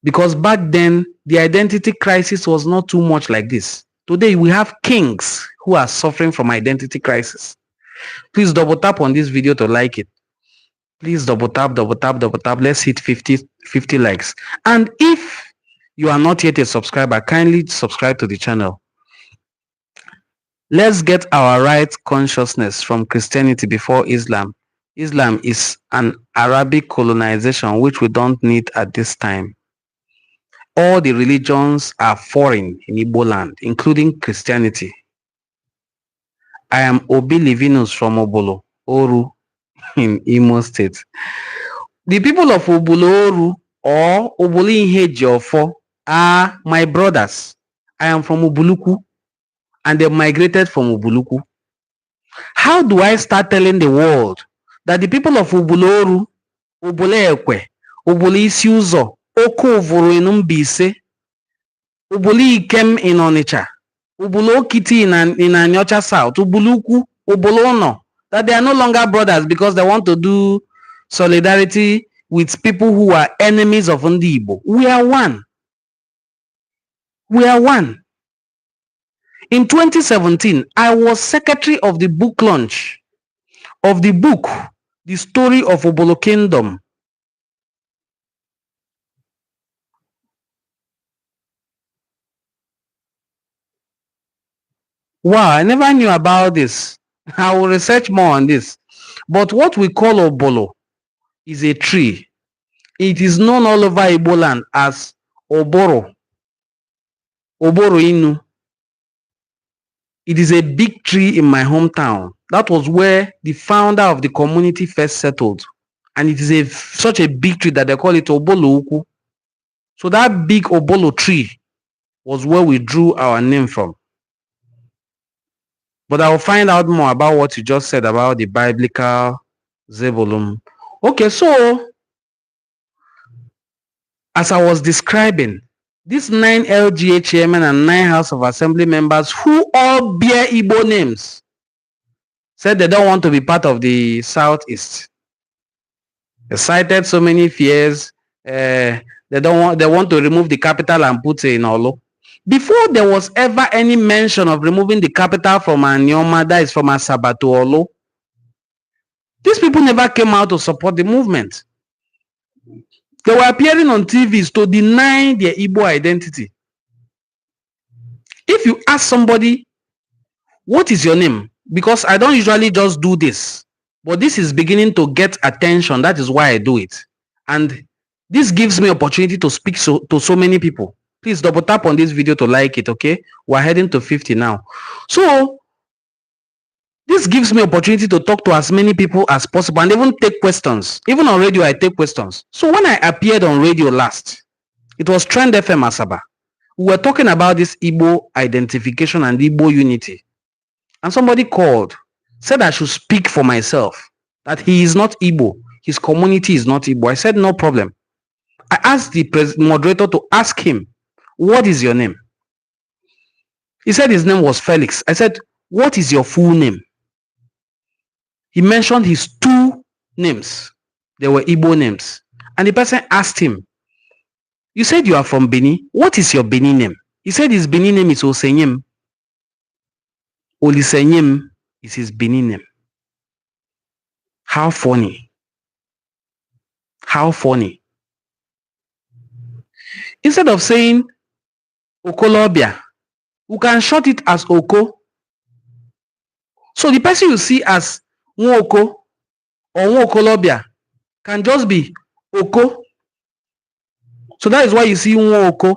Because back then, the identity crisis was not too much like this. Today, we have kings who are suffering from identity crisis. Please double tap on this video to like it. Please double tap. Let's hit 50 likes. And if you are not yet a subscriber, kindly subscribe to the channel. Let's get our right consciousness from Christianity before Islam. Islam is an Arabic colonization which we don't need at this time. All the religions are foreign in Igbo land, including Christianity. I am Obi Livinus from Obolo. Oru in Imo State. The people of Obuloru or Obuli Ihejiofo are my brothers. I am from Ubuluku and they migrated from Ubuluku. How do I start telling the world that the people of Ubuloru, Ubulekwe, Ubuli Isiuzo, Okovuru in Mbaise, Ubuli Ikem in Onitsha, Ubulo Kiti in Anyocha South, Ubuluku, Ubulono, that they are no longer brothers because they want to do solidarity with people who are enemies of Ndigbo. We are one. We are one. In 2017, I was secretary of the book launch of the book, The Story of Obolo Kingdom. Wow, I never knew about this. I will research more on this. But what we call Obolo is a tree. It is known all over Igbo land as Oboro, Oboro Inu. It is a big tree in my hometown. That was where the founder of the community first settled. And it is such a big tree that they call it Obolo Uku. So that big Obolo tree was where we drew our name from. But I will find out more about what you just said about the biblical Zebulun. Okay, so as I was describing, these 9 LGA chairmen and 9 House of Assembly members who all bear Igbo names said they don't want to be part of the Southeast. They cited so many fears. They want to remove the capital and put it in Olo. Before there was ever any mention of removing the capital from Anioma, that is from Asaba to Olo, these people never came out to support the movement. They were appearing on TVs to deny their Igbo identity. If you ask somebody, what is your name? Because I don't usually just do this, but this is beginning to get attention. That is why I do it. And this gives me opportunity to speak to so many people. Please double tap on this video to like it, okay? We're heading to 50 now. So this gives me opportunity to talk to as many people as possible and even take questions. Even on radio, I take questions. So when I appeared on radio last, it was Trend FM Asaba. We were talking about this Igbo identification and Igbo unity. And somebody called, said I should speak for myself, that he is not Igbo. His community is not Igbo. I said, no problem. I asked the moderator to ask him, what is your name? He said his name was Felix. I said, what is your full name? He mentioned his 2 names. They were Igbo names. And the person asked him, you said you are from Benin. What is your Benin name? He said his Benin name is Osenyem. Olisenyem is his Benin name. How funny. How funny. Instead of saying Okolobia, we can short it as Oko. So the person you see as Nwoko or Nwokolobia can just be Oko. So that is why you see Nwoko.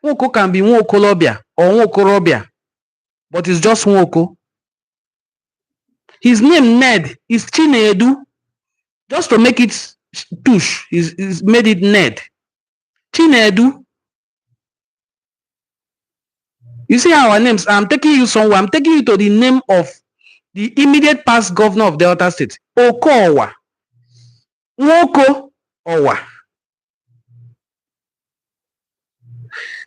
Nwoko can be Nwokolobia or Nwokorobia, but it's just Nwoko. His name Ned is Chinedu. Just to make it tush, he's made it Ned. Chinedu. You see our names. I'm taking you somewhere. I'm taking you to the name of the immediate past governor of Delta State, Okowa. Nwoko Owa.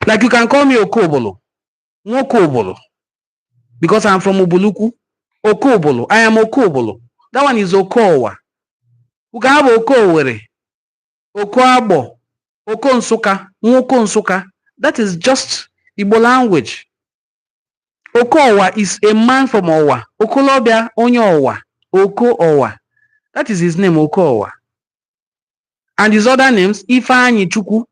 Like you can call me Okobolo. Nwokobolo. Because I'm from Ubuluku. Okobolo. I am Okobolo. That one is Okowa. We can have Okowere, Okoabo, Okonsuka, Nwokonsuka. That is just Igbo language. Okowa is a man from Owa. Okolobia Onye Owa. Oko Owa. That is his name, Okowa. And his other names, Ifeanyi Chukwu.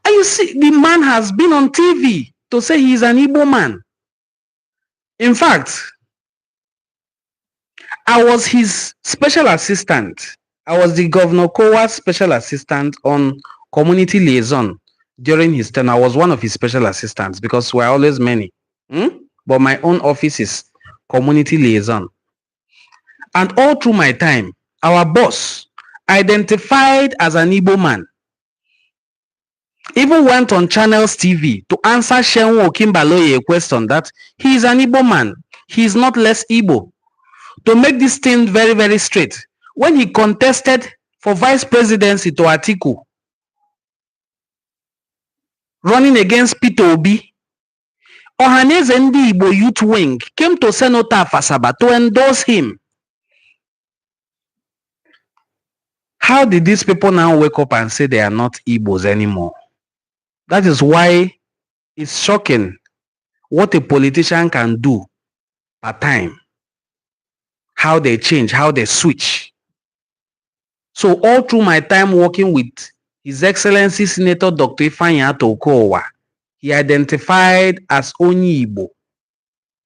And you see, the man has been on TV to say he is an Igbo man. In fact, I was his special assistant. I was the Governor Kowa's special assistant on community liaison during his term. I was one of his special assistants because we're always many. But my own office is community liaison. And all through my time, our boss, identified as an Igbo man, even went on Channels TV to answer Shenwo Kimbaloye a question that he is an Igbo man. He is not less Igbo. To make this thing very, very straight, when he contested for vice presidency to Atiku, running against Peter Obi, Ohaneze Ndigbo Youth Wing came to Senator Afasaba to endorse him. How did these people now wake up and say they are not Igbos anymore? That is why it's shocking what a politician can do per time. How they change, how they switch. So all through my time working with His Excellency Senator Dr. Ifeanyi Ato Okowa, he identified as only Igbo,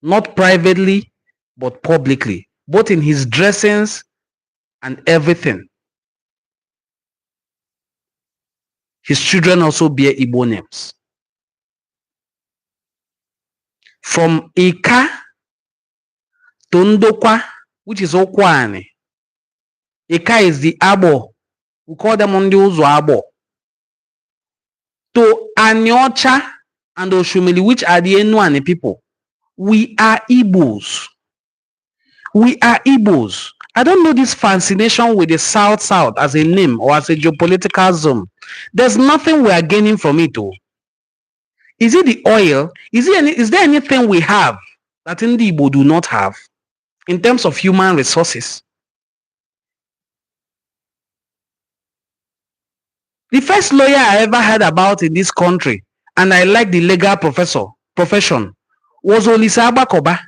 not privately, but publicly, both in his dressings and everything. His children also bear Igbo names. From Ika to Ndokwa, which is Okwani. Ika is the Abo. We call them on the Uzo Abo. To Anyocha and Oshumili, which are the Enuani people. We are Igbos. We are Igbos. I don't know this fascination with the South as a name or as a geopolitical zone. There's nothing we are gaining from it. Oh. Is it the oil? Is there anything we have that Ndigbo do not have in terms of human resources? The first lawyer I ever heard about in this country, and I like the legal profession, was Olisa Abakoba,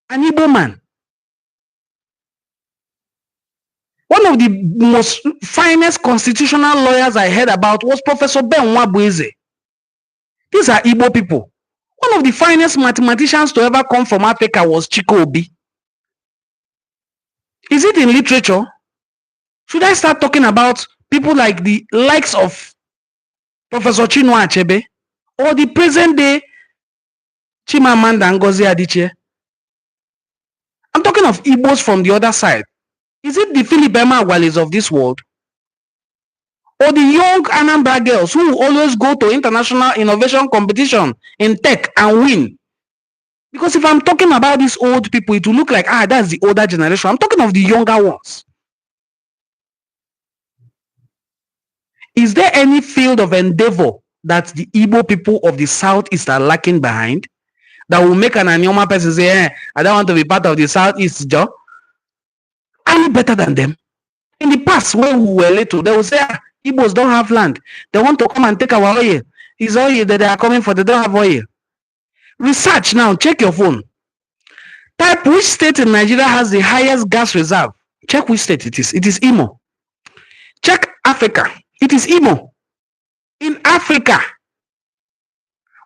an Igbo man. One of the most finest constitutional lawyers I heard about was Professor Ben Nwabueze. These are Igbo people. One of the finest mathematicians to ever come from Africa was Chiko Obi. Is it in literature? Should I start talking about people like the likes of Professor Chinua Achebe or the present day Chimamanda Ngozi Adichie? I'm talking of Igbos from the other side. Is it the Philip Emeagwali's of this world? Or the young Anambra girls who always go to international innovation competition in tech and win? Because if I'm talking about these old people, it will look like, that's the older generation. I'm talking of the younger ones. Is there any field of endeavor that the Igbo people of the Southeast are lacking behind that will make an Anioma person say, I don't want to be part of the Southeast job? Are you better than them? In the past, when we were little, they will say, Igbos don't have land. They want to come and take our oil. It's oil that they are coming for. They don't have oil. Research now. Check your phone. Type which state in Nigeria has the highest gas reserve. Check which state it is. It is Imo. Check Africa. It is Imo. In Africa,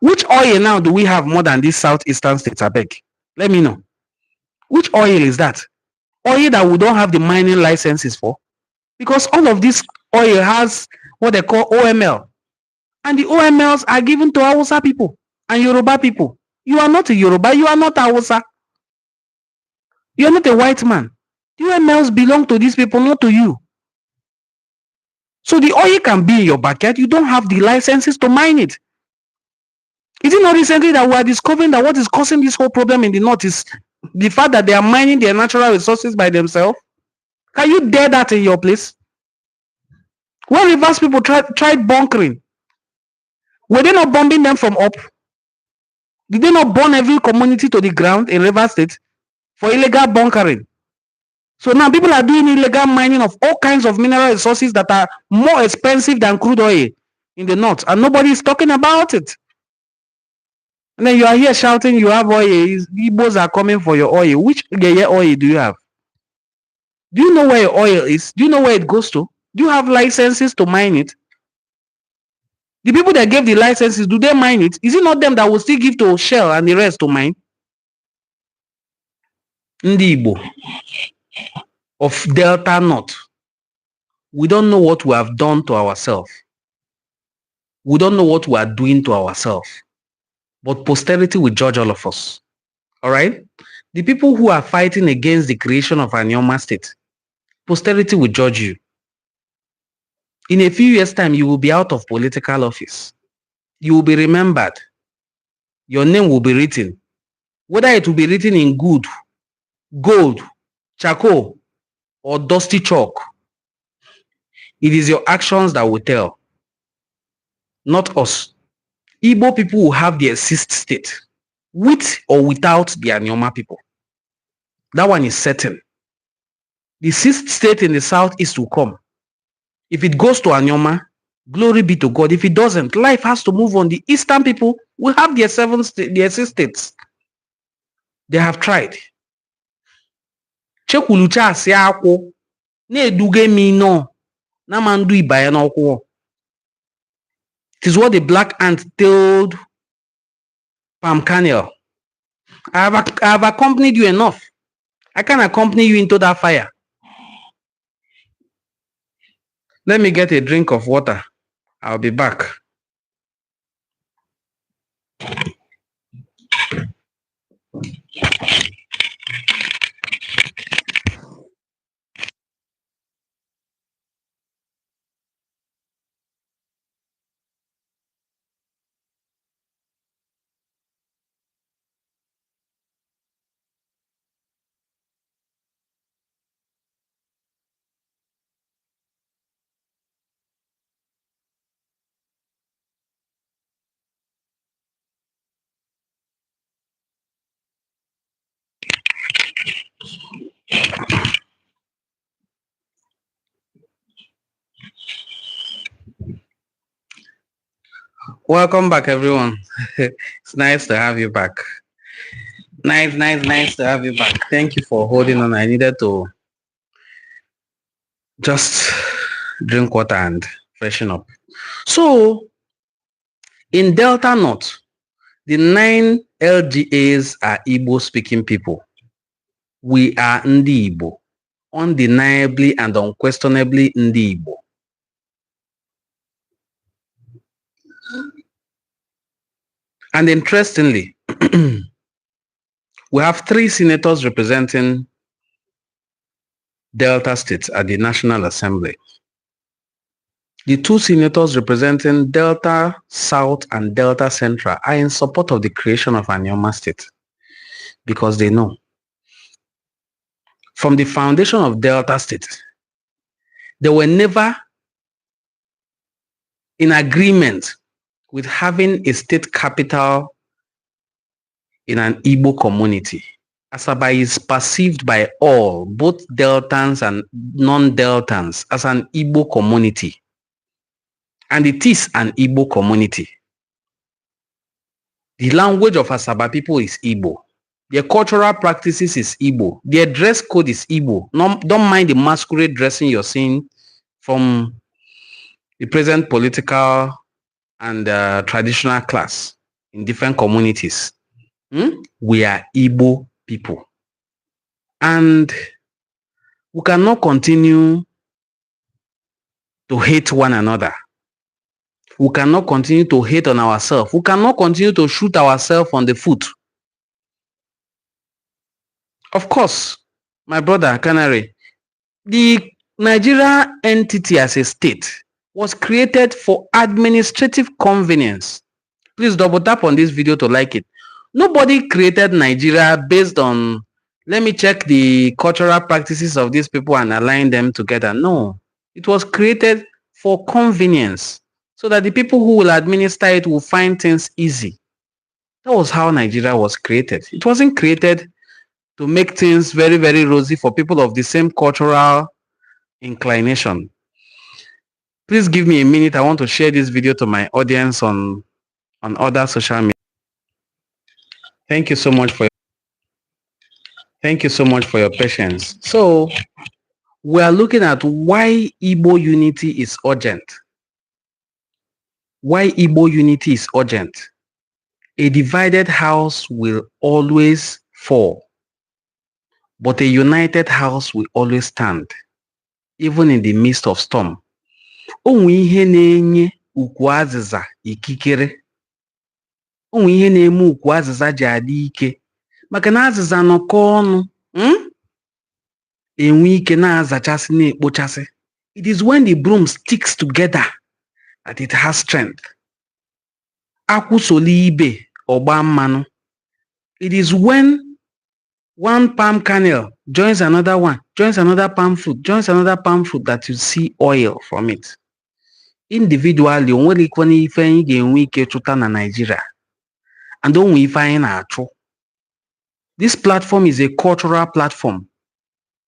which oil now do we have more than these southeastern states? I beg. Let me know. Which oil is that? Oil that we don't have the mining licenses for? Because all of this oil has what they call OML. And the OMLs are given to Hausa people and Yoruba people. You are not a Yoruba. You are not Hausa. You are not a white man. The OMLs belong to these people, not to you. So the oil can be in your backyard. You don't have the licenses to mine it. Is it not recently that we are discovering that what is causing this whole problem in the north is the fact that they are mining their natural resources by themselves? Can you dare that in your place? When Rivers people tried bunkering, were they not bombing them from up? Did they not burn every community to the ground in Rivers State for illegal bunkering? So now people are doing illegal mining of all kinds of mineral resources that are more expensive than crude oil in the north, and nobody is talking about it. And then you are here shouting you have oil. Igbos are coming for your oil. Which oil do you have? Do you know where your oil is? Do you know where it goes to? Do you have licenses to mine it? The people that gave the licenses, do they mine it? Is it not them that will still give to Shell and the rest to mine? Ndigbo of Delta North. We don't know what we have done to ourselves. We don't know what we are doing to ourselves. But posterity will judge all of us. All right? The people who are fighting against the creation of an Ioma state, posterity will judge you. In a few years' time, you will be out of political office. You will be remembered. Your name will be written. Whether it will be written in gold, charcoal, or dusty chalk, it is your actions that will tell, not us. Igbo people will have their sixth state, with or without the Anioma people. That one is certain. The sixth state in the southeast will come. If it goes to Anioma, glory be to God. If it doesn't, life has to move on. The eastern people will have their six states. They have tried. Chekwulucha asị akwụ na-eduga mi no na mandu ibaya n'ọkwụ. It is what the black ant told Palm Kernel. I have accompanied you enough. I can accompany you into that fire. Let me get a drink of water. I'll be back. Welcome back, everyone. It's nice to have you back. Nice to have you back. Thank you for holding on. I needed to just drink water and freshen up. So, in Delta North, the 9 LGAs are Igbo-speaking people. We are Ndigbo, undeniably and unquestionably Ndigbo. And interestingly, we have 3 senators representing Delta states at the National Assembly. The 2 senators representing Delta South and Delta Central are in support of the creation of an Ioma state because they know from the foundation of Delta state, they were never in agreement with having a state capital in an Igbo community. Asaba is perceived by all, both Deltans and non-Deltans, as an Igbo community. And it is an Igbo community. The language of Asaba people is Igbo. Their cultural practices is Igbo. Their dress code is Igbo. No, don't mind the masquerade dressing you're seeing from the present political and traditional class in different communities. We are Igbo people. And we cannot continue to hate one another. We cannot continue to hate on ourselves. We cannot continue to shoot ourselves on the foot. Of course, my brother Canary, the Nigeria entity as a state was created for administrative convenience. Please double tap on this video to like it. Nobody created Nigeria based on, let me check the cultural practices of these people and align them together. No, it was created for convenience so that the people who will administer it will find things easy. That was how Nigeria was created. It wasn't created to make things very, very rosy for people of the same cultural inclination. Please give me a minute. I want to share this video to my audience on other social media. Thank you so much for your patience. So we are looking at why Igbo unity is urgent. Why Igbo unity is urgent. A divided house will always fall, but a united house will always stand, even in the midst of storm. Onwe ihe na-enye ukwu azịza ikikere. Onwe ihe na-eme ukwu azịza ji adị ike maka na azịza nọkọ ọnụ enwe ike na-azachasị na-ekpochasị. It is when the broom sticks together that it has strength. Akwụ solo ibe ọgba mmanụ. It is when one palm kernel joins another one, joins another palm fruit, joins another palm fruit that you see oil from it. Individually, o nwere ikwe n'ife anyị ga-enwe ike chụta na Nigeria. And onwe ife anyị na-achụ. This platform is a cultural platform,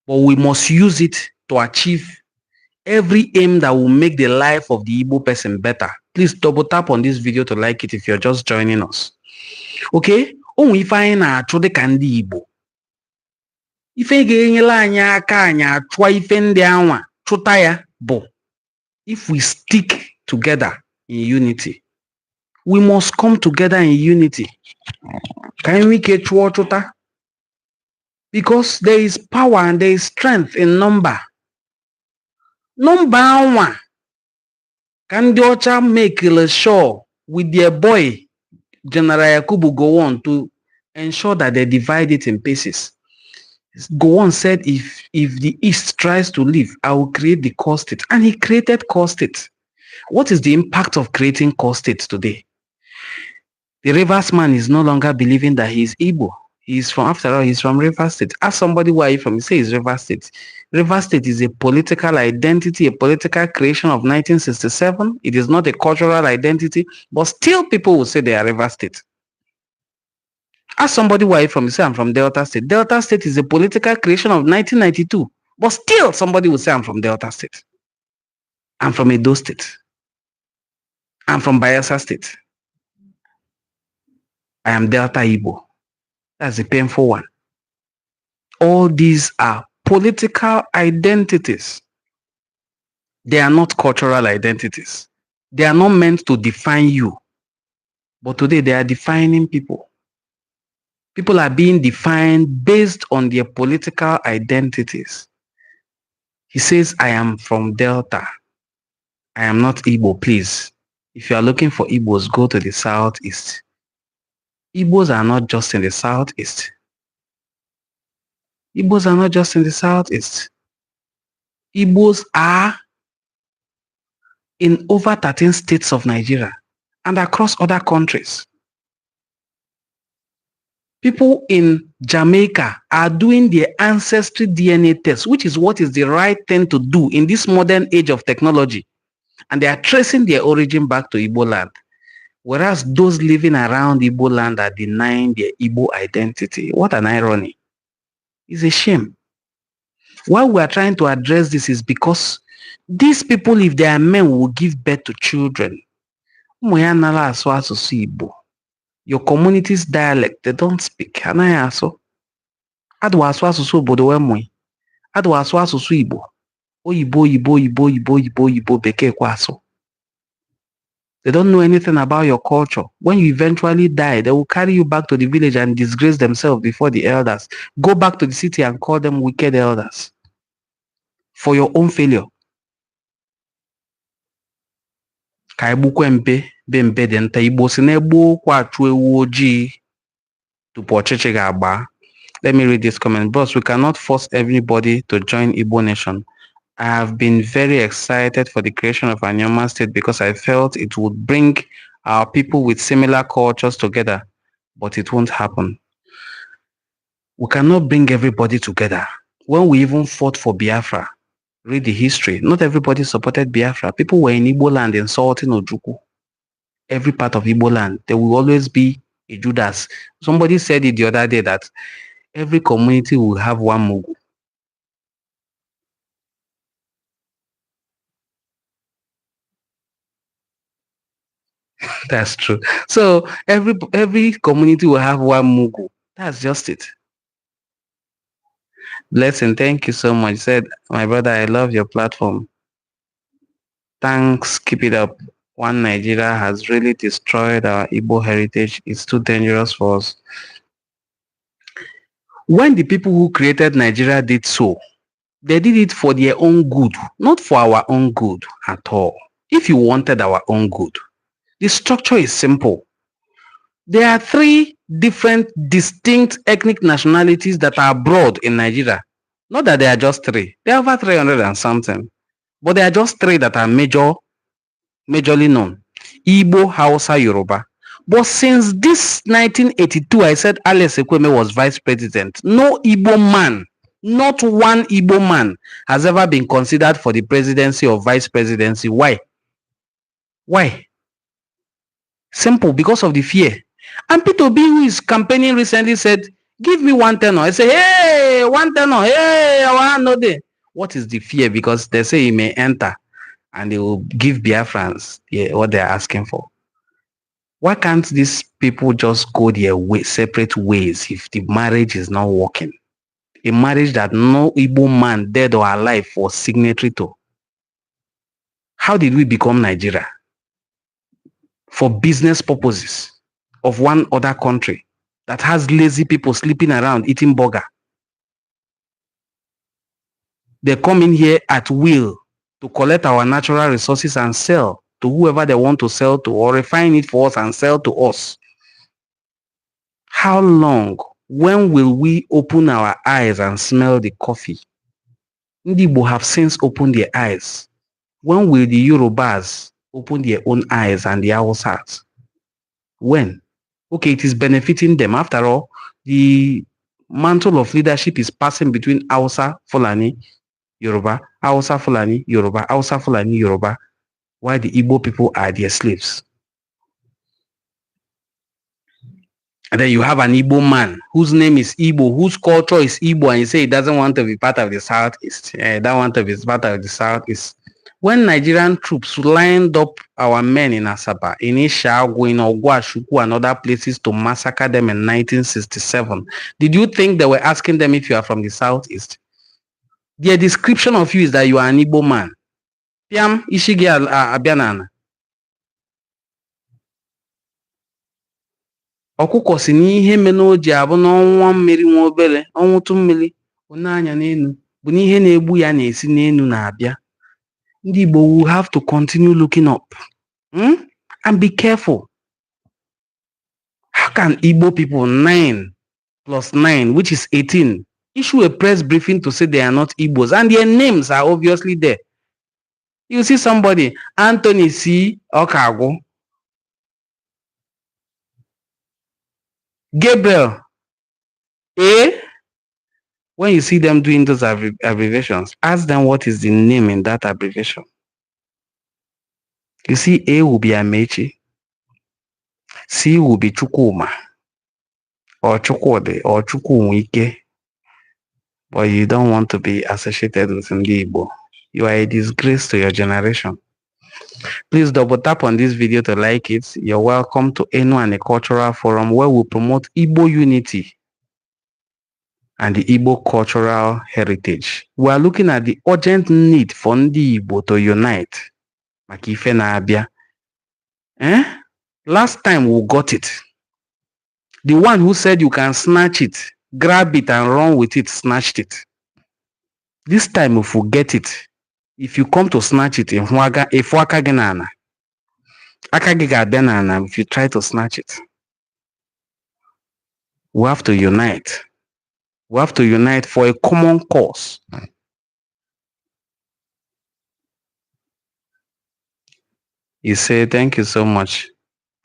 but we must use it to achieve every aim that will make the life of the Igbo person better. Please double tap on this video to like it if you're just joining us. Okay? Onwe ife anyị na-achụ dịka ndị Igbo. Ife ga-enyere anyị aka anyị achụa ife ndị anwa chụta ya bụ if we stick together in unity. We must come together in unity. Ka anyị nwee ike chụọ chụta. Because there is power and there is strength in number. Number anwa ka ndị ọcha make sure with their boy General Yakubu Gowon to ensure that they divide it in pieces. Gowon said, if the East tries to leave, I will create the core state. And he created core state. What is the impact of creating core states today? The Rivers man is no longer believing that he is Igbo. He's from, after all, he's from Rivers State. Ask somebody where he's from, he says Rivers State. Rivers State is a political identity, a political creation of 1967. It is not a cultural identity, but still people will say they are Rivers State. Ask somebody where he's from, he say I'm from Delta State. Delta State is a political creation of 1992, but still somebody will say I'm from Delta State. I'm from Edo State. I'm from Bayelsa State. I am Delta Igbo. That's a painful one. All these are political identities. They are not cultural identities. They are not meant to define you. But today they are defining people. People are being defined based on their political identities. He says, I am from Delta. I am not Igbo, please. If you are looking for Igbos, go to the Southeast. Igbos are not just in the Southeast. Igbos are not just in the Southeast. Igbos are in over 13 states of Nigeria and across other countries. People in Jamaica are doing their ancestry DNA test, which is what is the right thing to do in this modern age of technology. And they are tracing their origin back to Igbo land. Whereas those living around Igbo land are denying their Igbo identity. What an irony. It's a shame. Why we are trying to address this is because these people, if they are men, will give birth to children. Your community's dialect, they don't speak. Anayaso. Adwaso asusu obodo wemwe. Adwaso asusu Igbo. Oyibo, Igbo, bekee kwaso. They don't know anything about your culture. When you eventually die, they will carry you back to the village and disgrace themselves before the elders. Go back to the city and call them wicked elders for your own failure. Ka egbukwe mpe be mpe dị nta Igbo si na-egbu okwu achụ ewu ojii tupu ọchịchị ga-agba. Let me read this comment. Boss, we cannot force everybody to join Igbo Nation. I have been very excited for the creation of Anyama State because I felt it would bring our people with similar cultures together, but it won't happen. We cannot bring everybody together. When we even fought for Biafra, read the history, not everybody supported Biafra. People were in Igbo land insulting Ojukwu. Every part of Igbo land, there will always be a Judas. Somebody said it the other day that every community will have one Mugu. That's true. So every community will have one Mugu. That's just it. Blessing, thank you so much. Said, my brother, I love your platform. Thanks, keep it up. One Nigeria has really destroyed our Igbo heritage. It's too dangerous for us. When the people who created Nigeria did so, they did it for their own good, not for our own good at all. If you wanted our own good, the structure is simple. There are three different distinct ethnic nationalities that are abroad in Nigeria. Not that there are just three. There are over 300 and something. But there are just three that are majorly known. Igbo, Hausa, Yoruba. But since this 1982, I said Alex Ekweme was vice president. No Igbo man, not one Igbo man has ever been considered for the presidency or vice presidency. Why? Why? Simple, because of the fear. And Peter Obi, who is campaigning recently, said, give me one tenor. I say, hey, one tenor, hey, I want no day. What is the fear? Because they say he may enter and they will give Biafrans what they're asking for. Why can't these people just go their separate ways if the marriage is not working? A marriage that no Igbo man, dead or alive, was signatory to. How did we become Nigeria? For business purposes of one other country that has lazy people sleeping around eating burger. They come in here at will to collect our natural resources and sell to whoever they want to sell to, or refine it for us and sell to us. How long? When will we open our eyes and smell the coffee? Ndigbo have since opened their eyes. When will the Yorubas open their own eyes and the Hausas? When? Okay, it is benefiting them. After all, the mantle of leadership is passing between Hausa, Fulani, Yoruba, Hausa, Fulani, Yoruba, Hausa, Fulani, Yoruba, while the Igbo people are their slaves. And then you have an Igbo man whose name is Igbo, whose culture is Igbo, and you say he doesn't want to be part of the Southeast. He doesn't want to be part of the Southeast. When Nigerian troops lined up our men in Asaba, in Ishagu, in Ogwashuku, and other places to massacre them in 1967, did you think they were asking them if you are from the Southeast? Their description of you is that you are an Igbo man. Piam Ishigi Abianana. Ọkụkọ si n'ihe mere o ji abụ n'ọnwa mmiri nwa obere ọnwụtụ mmiri onye anya n'elu bụ n'ihe na-egbu ya na-esi n'elu na-abịa. Ndị Igbo will have to continue looking up and be careful. How can Igbo people 9 plus 9, which is 18, issue a press briefing to say they are not Igbos and their names are obviously there? You see somebody, Anthony C. Okago, Gabriel A. When you see them doing those abbreviations, ask them what is the name in that abbreviation. You see, A will be Amechi, C will be Chukwuma, or Chukwode, or Chukwuwike, but you don't want to be associated with Ndigbo. You are a disgrace to your generation. Please double tap on this video to like it. You're welcome to Enuani Cultural Forum, where we promote Igbo unity and the Igbo cultural heritage. We are looking at the urgent need for Ndigbo to unite. Makife na abia. Last time we got it. The one who said you can snatch it, grab it and run with it, snatched it. This time if we get it, if you come to snatch it, if you try to snatch it, we have to unite. We have to unite for a common cause. You say, thank you so much.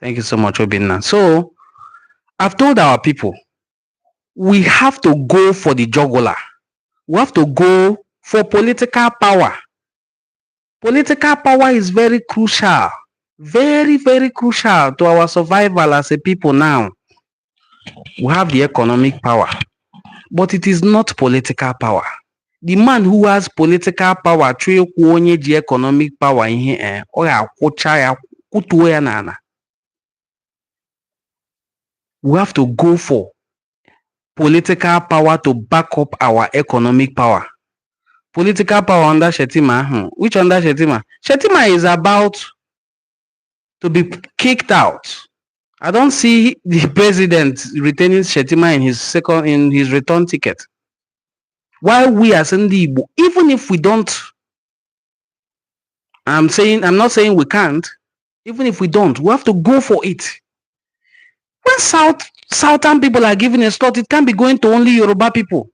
Thank you so much, Obinna. So, I've told our people, we have to go for the jugular. We have to go for political power. Political power is very crucial. Very, very crucial to our survival as a people now. We have the economic power, but it is not political power. The man who has political power, economic power, we have to go for political power to back up our economic power. Political power under Shetima. Which under Shetima? Shetima is about to be kicked out. I don't see the president retaining Shetima in his return ticket. While we as Ndigbo, even if we don't, I'm not saying we can't, even if we don't, we have to go for it. When Southern people are given a slot, it can't be going to only Yoruba people.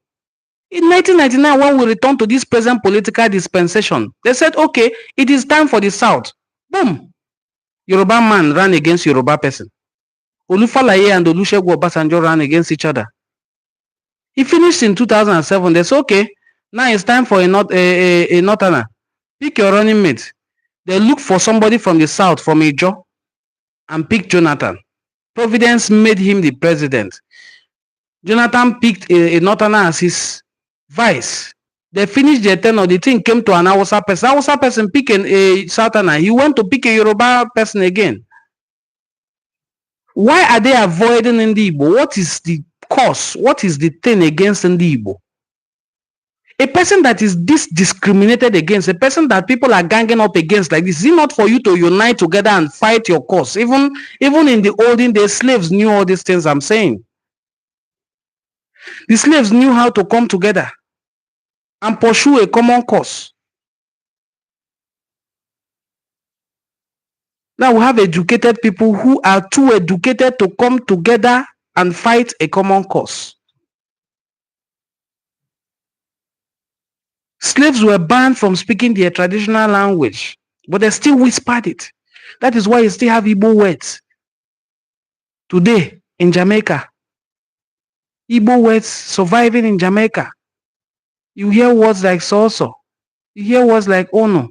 In 1999, when we returned to this present political dispensation, they said, okay, it is time for the South. Boom. Yoruba man ran against Yoruba person. Olufalaye and Olusegun Obasanjo ran against each other. He finished in 2007. They said, okay, now it's time for a Northerner. Pick your running mate. They look for somebody from the South, from Ijo, and pick Jonathan. Providence made him the president. Jonathan picked a Northerner as his vice. They finished their tenure. The thing came to an Hausa person. Hausa person picked a Southerner. He went to pick a Yoruba person again. Why are they avoiding Ndigbo? What is the cause? What is the thing against Ndigbo? A person that is discriminated against, a person that people are ganging up against like this, is it not for you to unite together and fight your cause? Even in the olden days, slaves knew all these things I'm saying. The slaves knew how to come together and pursue a common cause. Now we have educated people who are too educated to come together and fight a common cause. Slaves were banned from speaking their traditional language, but they still whispered it. That is why you still have Igbo words. Today in Jamaica, Igbo words surviving in Jamaica. You hear words like soso. You hear words like ono.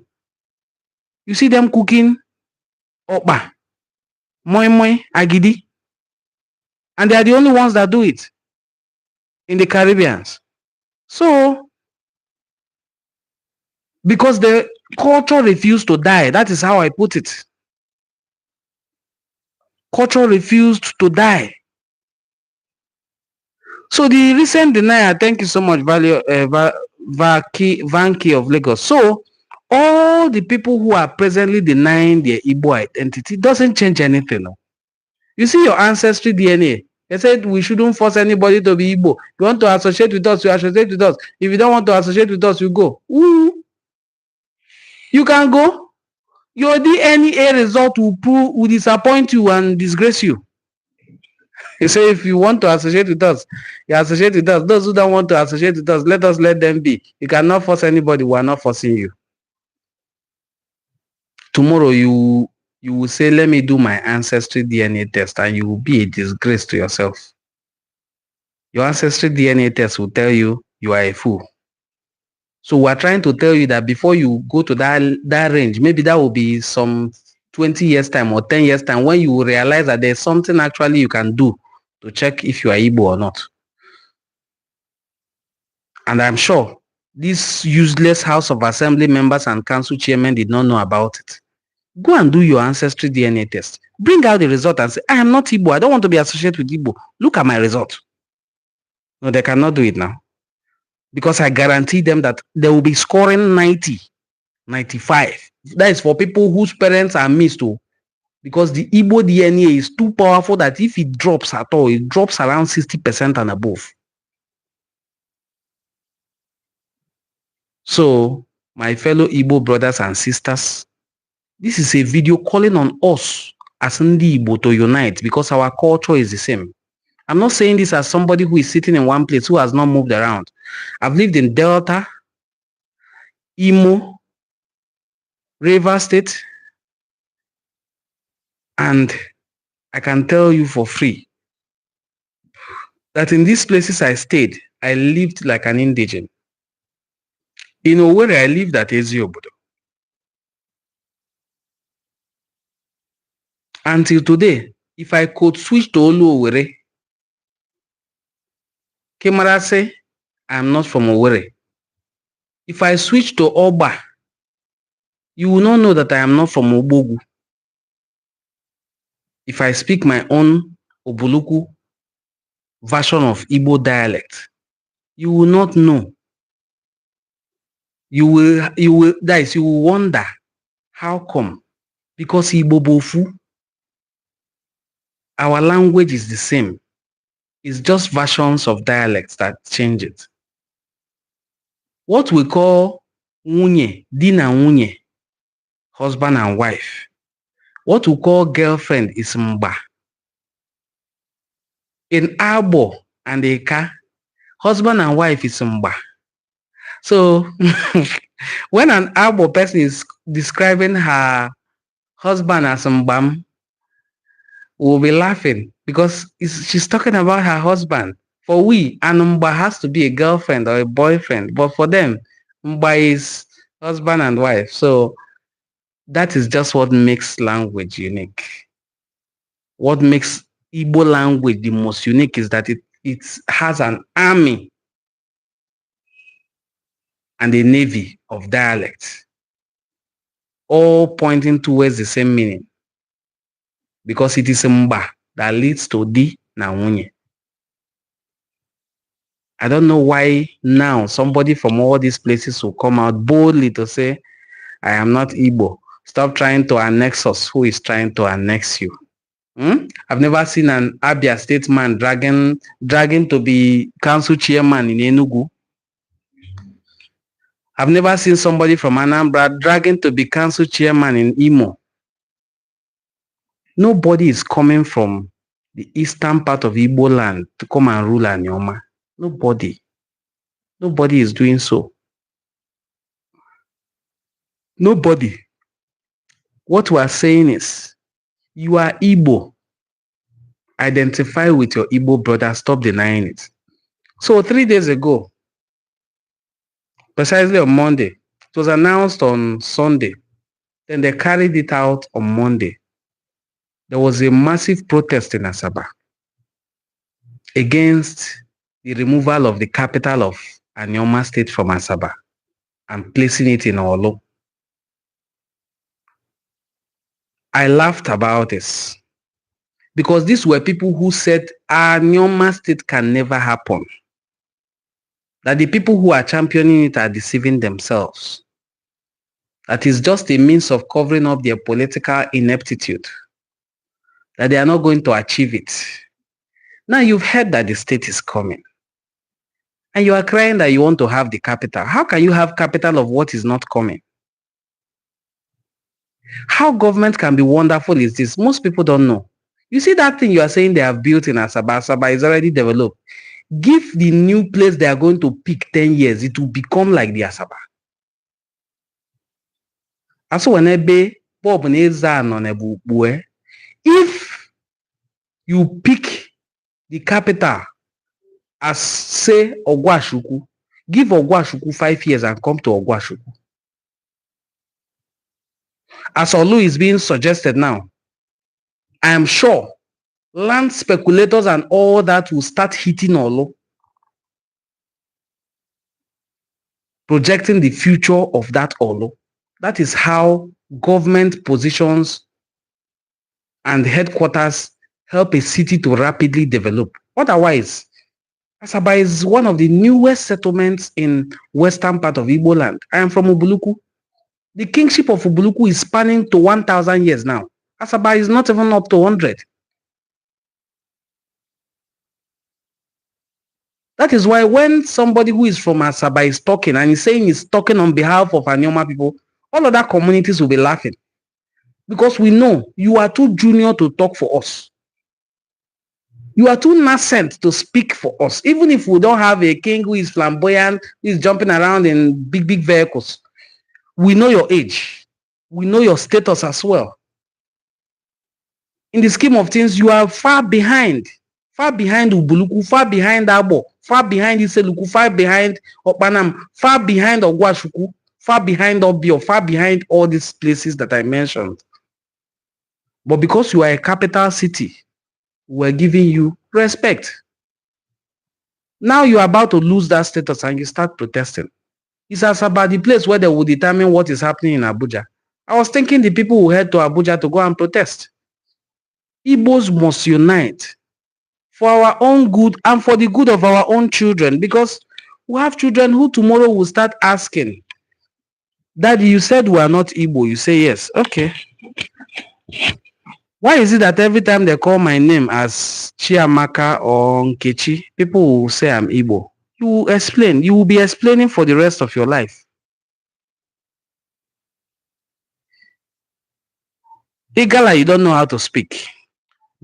You see them cooking okpa, moi moi, agidi. And they are the only ones that do it in the Caribbean. So, because the culture refused to die, that is how I put it. Culture refused to die. So the recent denial, thank you so much, Vanki of Lagos. So all the people who are presently denying their Igbo identity doesn't change anything. No? You see your ancestry DNA. They said we shouldn't force anybody to be Igbo. You want to associate with us, you associate with us. If you don't want to associate with us, you go. Ooh. You can go. Your DNA result will disappoint you and disgrace you. You say if you want to associate with us, you associate with us. Those who don't want to associate with us, let them be. You cannot force anybody. We are not forcing you. Tomorrow you will say, let me do my ancestry DNA test, and you will be a disgrace to yourself. Your ancestry DNA test will tell you you are a fool. So we're trying to tell you that before you go to that range, maybe that will be some 20 years time or 10 years time when you will realize that there's something actually you can do to check if you are Igbo or not. And I'm sure these useless House of Assembly members and council chairmen did not know about it. Go and do your ancestry DNA test. Bring out the result and say, I am not Igbo. I don't want to be associated with Igbo. Look at my result. No, they cannot do it now. Because I guarantee them that they will be scoring 90, 95. That is for people whose parents are mixed too. Because the Igbo DNA is too powerful that if it drops at all, it drops around 60% and above. So, my fellow Igbo brothers and sisters, this is a video calling on us as Ndigbo to unite because our culture is the same. I'm not saying this as somebody who is sitting in one place who has not moved around. I've lived in Delta, Imo, Rivers State, and I can tell you for free that in these places I stayed, I lived like an indigent. In Owerri, I lived at Eziobodo. Until today, if I could switch to Olu Owerri, Kemara say, I'm not from Owerri. If I switch to Oba, you will not know that I am not from Obogu. If I speak my own Obuluku version of Igbo dialect, you will not know. You will wonder how come? Because Igbo Bofu, our language is the same. It's just versions of dialects that change it. What we call Wunye, Dina Wunye, husband and wife. What we call girlfriend is Mba. In Abo and Eka, husband and wife is Mba. So when an Abo person is describing her husband as Mbam, we'll be laughing because she's talking about her husband. For we, an Mba has to be a girlfriend or a boyfriend, but for them, Mba is husband and wife. So that is just what makes language unique. What makes Igbo language the most unique is that it has an army and a navy of dialects, all pointing towards the same meaning, because it is Mba that leads to Di na Nwunye. I don't know why now somebody from all these places will come out boldly to say, I am not Igbo. Stop trying to annex us. Who is trying to annex you? I've never seen an Abia State man dragging to be council chairman in Enugu. I've never seen somebody from Anambra dragging to be council chairman in Imo. Nobody is coming from the eastern part of Igbo land to come and rule Anioma. Nobody. Nobody is doing so. Nobody. What we are saying is, you are Igbo. Identify with your Igbo brother. Stop denying it. So 3 days ago, precisely on Monday, it was announced on Sunday. Then they carried it out on Monday. There was a massive protest in Asaba against the removal of the capital of Anioma State from Asaba and placing it in Olo. I laughed about this because these were people who said Anioma State can never happen. That the people who are championing it are deceiving themselves. That is just a means of covering up their political ineptitude. That they are not going to achieve it. Now you've heard that the state is coming. And you are crying that you want to have the capital. How can you have capital of what is not coming? How government can be wonderful is this. Most people don't know. You see that thing you are saying they have built in Asaba. Asaba is already developed. Give the new place they are going to pick 10 years, it will become like the Asaba. If you pick the capital as, say, Ogwashuku, give Ogwashuku 5 years and come to Ogwashuku. As Olu is being suggested now, I am sure land speculators and all that will start hitting Olu, projecting the future of that Olu. That is how government positions and headquarters help a city to rapidly develop. Otherwise, Asaba is one of the newest settlements in western part of Igbo land. I am from Ubuluku. The kingship of Ubuluku is spanning to 1,000 years now. Asaba is not even up to 100. That is why when somebody who is from Asaba is talking and he's saying he's talking on behalf of Anioma people, all other communities will be laughing. Because we know you are too junior to talk for us. You are too nascent to speak for us. Even if we don't have a king who is flamboyant, who is jumping around in big vehicles, we know your age. We know your status as well. In the scheme of things, you are far behind Ubuluku, far behind Abo, far behind Iseluku, far behind Okpanam, far behind Ogwashuku, far behind Obio, far behind all these places that I mentioned. But because you are a capital city, we're giving you respect. Now you are about to lose that status and you start protesting. It's about the place where they will determine what is happening in Abuja. I was thinking the people will head to Abuja to go and protest. Igbos must unite for our own good and for the good of our own children, because we have children who tomorrow will start asking, Daddy, you said we are not Igbo. You say yes. Okay. Why is it that every time they call my name as Chiamaka or Nkechi, people will say I'm Igbo? You will explain. You will be explaining for the rest of your life. Igala, you don't know how to speak.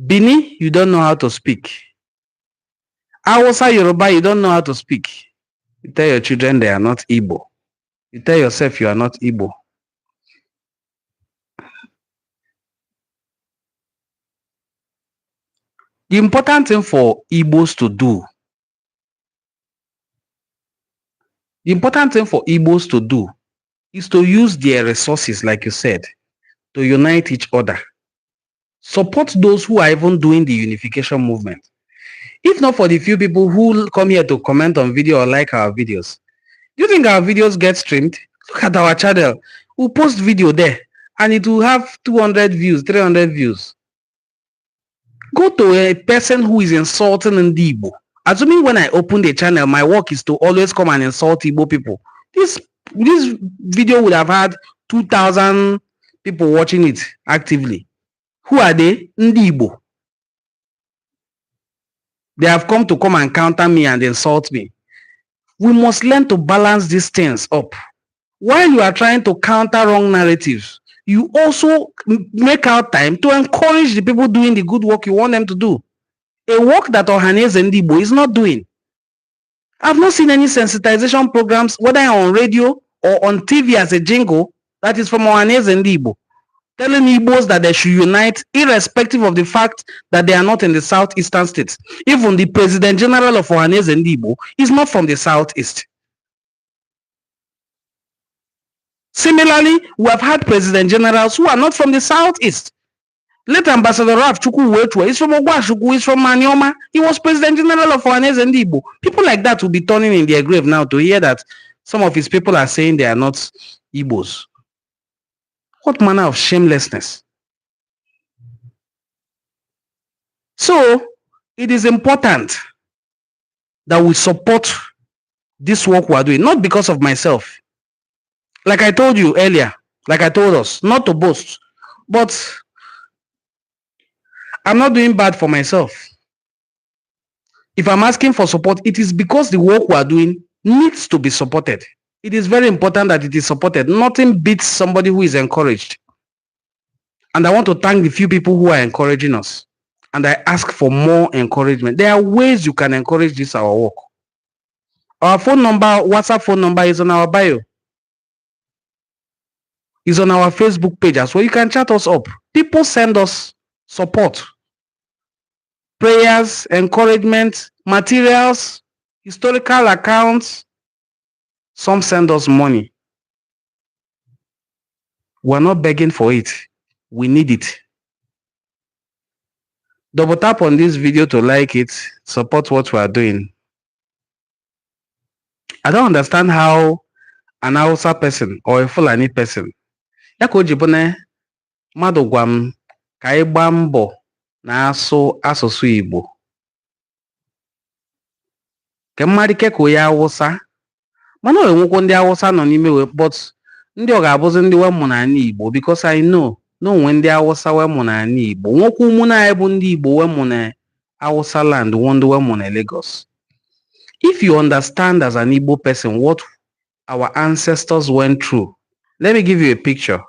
Bini, you don't know how to speak. Hausa, Yoruba, you don't know how to speak. You tell your children they are not Igbo. You tell yourself you are not Igbo. The important thing for Igbos to do, is to use their resources, like you said, to unite each other. Support those who are even doing the unification movement. If not for the few people who come here to comment on video or like our videos, do you think our videos get streamed? Look at our channel. We'll post video there and it will have 200 views, 300 views. Go to a person who is insulting Ndigbo. Assuming when I open the channel, my work is to always come and insult Igbo people. This video would have had 2,000 people watching it actively. Who are they? Ndigbo. They have come and counter me and insult me. We must learn to balance these things up. While you are trying to counter wrong narratives, you also make out time to encourage the people doing the good work you want them to do. A work that Ohaneze Ndigbo is not doing. I've not seen any sensitization programs, whether on radio or on TV as a jingle, that is from Ohaneze Ndigbo, telling Igbos that they should unite irrespective of the fact that they are not in the southeastern states. Even the President General of Ohaneze Ndigbo is not from the southeast. Similarly, we have had President Generals who are not from the southeast. Late Ambassador Raf Chukwuwetwe is from Ogwashuku, is from Manioma. He was President General of Ohaneze Ndigbo. People like that will be turning in their grave now to hear that some of his people are saying they are not Igbos. What manner of shamelessness? So, it is important that we support this work we are doing, not because of myself. Like I told you earlier, like I told us, not to boast, but I'm not doing bad for myself. If I'm asking for support, it is because the work we are doing needs to be supported. It is very important that it is supported. Nothing beats somebody who is encouraged. And I want to thank the few people who are encouraging us. And I ask for more encouragement. There are ways you can encourage this our work. Our phone number, WhatsApp phone number is on our bio. Is on our Facebook page as well. You can chat us up. People send us support, prayers, encouragement, materials, historical accounts. Some send us money. We're not begging for it. We need it. Double tap on this video to like it, support what we are doing. I don't understand how an Hausa person or a Fulani person, mmadụ gwa m ka anyị gbaa mbọ na-asụ asụsụ Igbo ke mmadụ ke ka onye Hausa mana o enwekwo ndị Hausa nọ n'ime wee but ndị ọ ga-abụzi ndị wemụ na ala Igbo because I know na onwe ndị Hausa wemụ na ala Igbo nwekwa ụmụ na bụ ndị Igbo wemụ na Hausa land ndị wemụ na Lagos. If you understand as an Igbo person what our ancestors went through, let me give you a picture.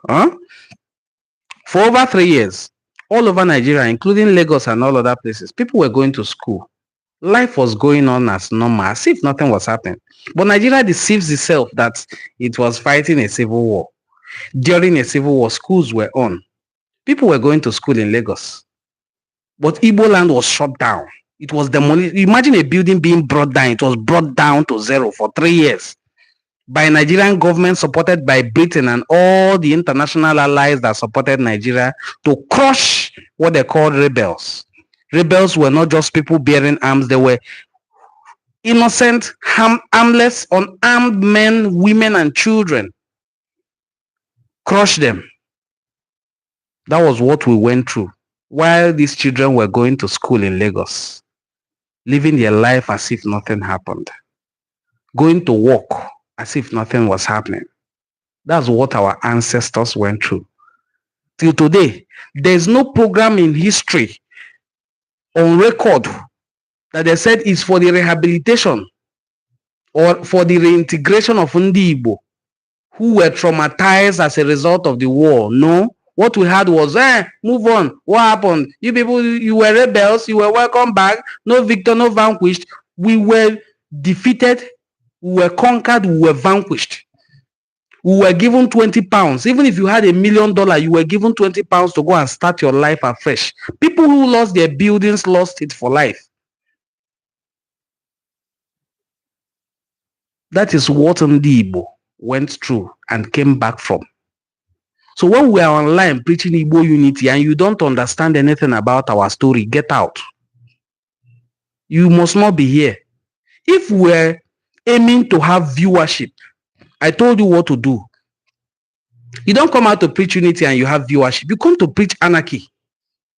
For over 3 years, all over Nigeria, including Lagos and all other places, people were going to school. Life was going on as normal, as if nothing was happening. But Nigeria deceives itself that it was fighting a civil war. During a civil war, schools were on. People were going to school in Lagos. But Igbo land was shut down. It was demolished. Imagine a building being brought down. It was brought down to zero for 3 years. By Nigerian government supported by Britain and all the international allies that supported Nigeria to crush what they called rebels. Rebels were not just people bearing arms, they were innocent, armless, unarmed men, women, and children. Crush them. That was what we went through while these children were going to school in Lagos, living their life as if nothing happened, going to work as if nothing was happening. That's what our ancestors went through. Till today, there's no program in history on record that they said is for the rehabilitation or for the reintegration of Ndigbo who were traumatized as a result of the war. No. What we had was, move on. What happened? You people, you were rebels. You were welcome back. No victor, no vanquished. We were defeated, we were conquered, we were vanquished. We were given 20 pounds. Even if you had $1 million, you were given 20 pounds to go and start your life afresh. People who lost their buildings lost it for life. That is what Ndigbo went through and came back from. So when we are online preaching Igbo unity and you don't understand anything about our story, get out. You must not be here. If we're aiming to have viewership, I told you what to do. You don't come out to preach unity and you have viewership. You come to preach anarchy.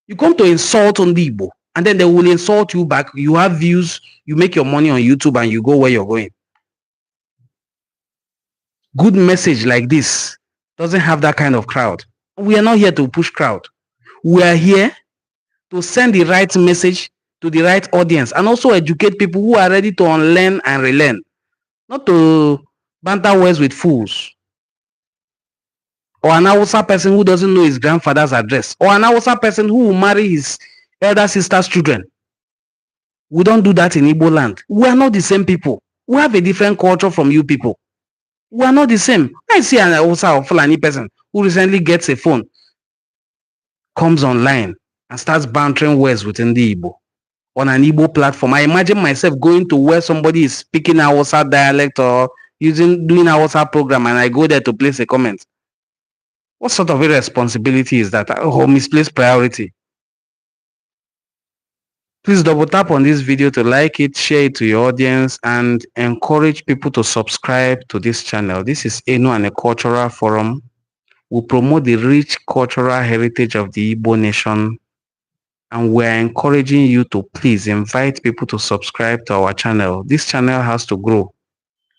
You come to insult Ndigbo, and then they will insult you back. You have views, you make your money on YouTube, and you go where you're going. Good message like this doesn't have that kind of crowd. We are not here to push crowd. We are here to send the right message to the right audience and also educate people who are ready to unlearn and relearn, not to banter words with fools. Or an Hausa person who doesn't know his grandfather's address, or an Hausa person who will marry his elder sister's children. We don't do that in Igbo land. We are not the same people. We have a different culture from you people. We are not the same. I see an Hausa or Fulani person who recently gets a phone, comes online and starts bantering words within the Igbo on an Igbo platform. I imagine myself going to where somebody is speaking Hausa dialect or doing a Hausa program, and I go there to place a comment. What sort of irresponsibility is that? Or misplaced priority? Please double tap on this video to like it, share it to your audience, and encourage people to subscribe to this channel. This is Enuani Cultural Forum. We promote the rich cultural heritage of the Igbo nation, and we're encouraging you to please invite people to subscribe to our channel. This channel has to grow.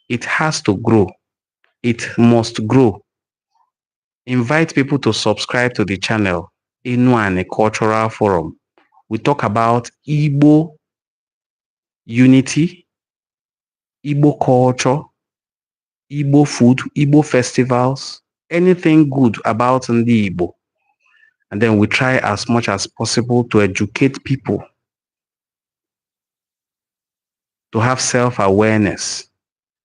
It has to grow. It must grow. Invite people to subscribe to the channel, Enuani Cultural Forum. We talk about Igbo unity, Igbo culture, Igbo food, Igbo festivals, anything good about Ndigbo. And then we try as much as possible to educate people to have self-awareness.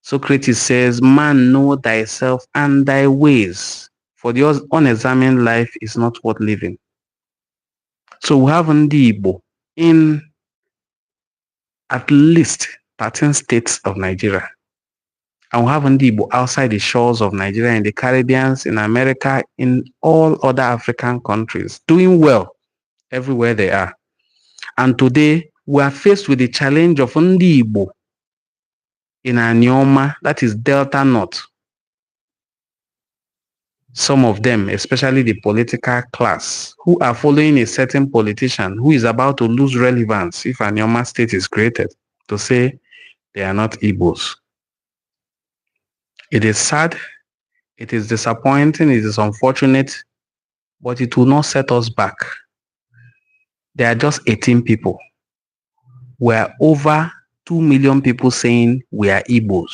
Socrates says, man, know thyself and thy ways, for the unexamined life is not worth living. So we have Ndigbo in at least 13 states of Nigeria. And we have Ndigbo outside the shores of Nigeria, in the Caribbean, in America, in all other African countries, doing well everywhere they are. And today, we are faced with the challenge of Ndigbo in Anioma, that is Delta North. Some of them, especially the political class, who are following a certain politician who is about to lose relevance if Anioma state is created, to say they are not Igbos. It is sad, it is disappointing, it is unfortunate, but it will not set us back. There are just 18 people. We are over 2 million people saying we are Igbos.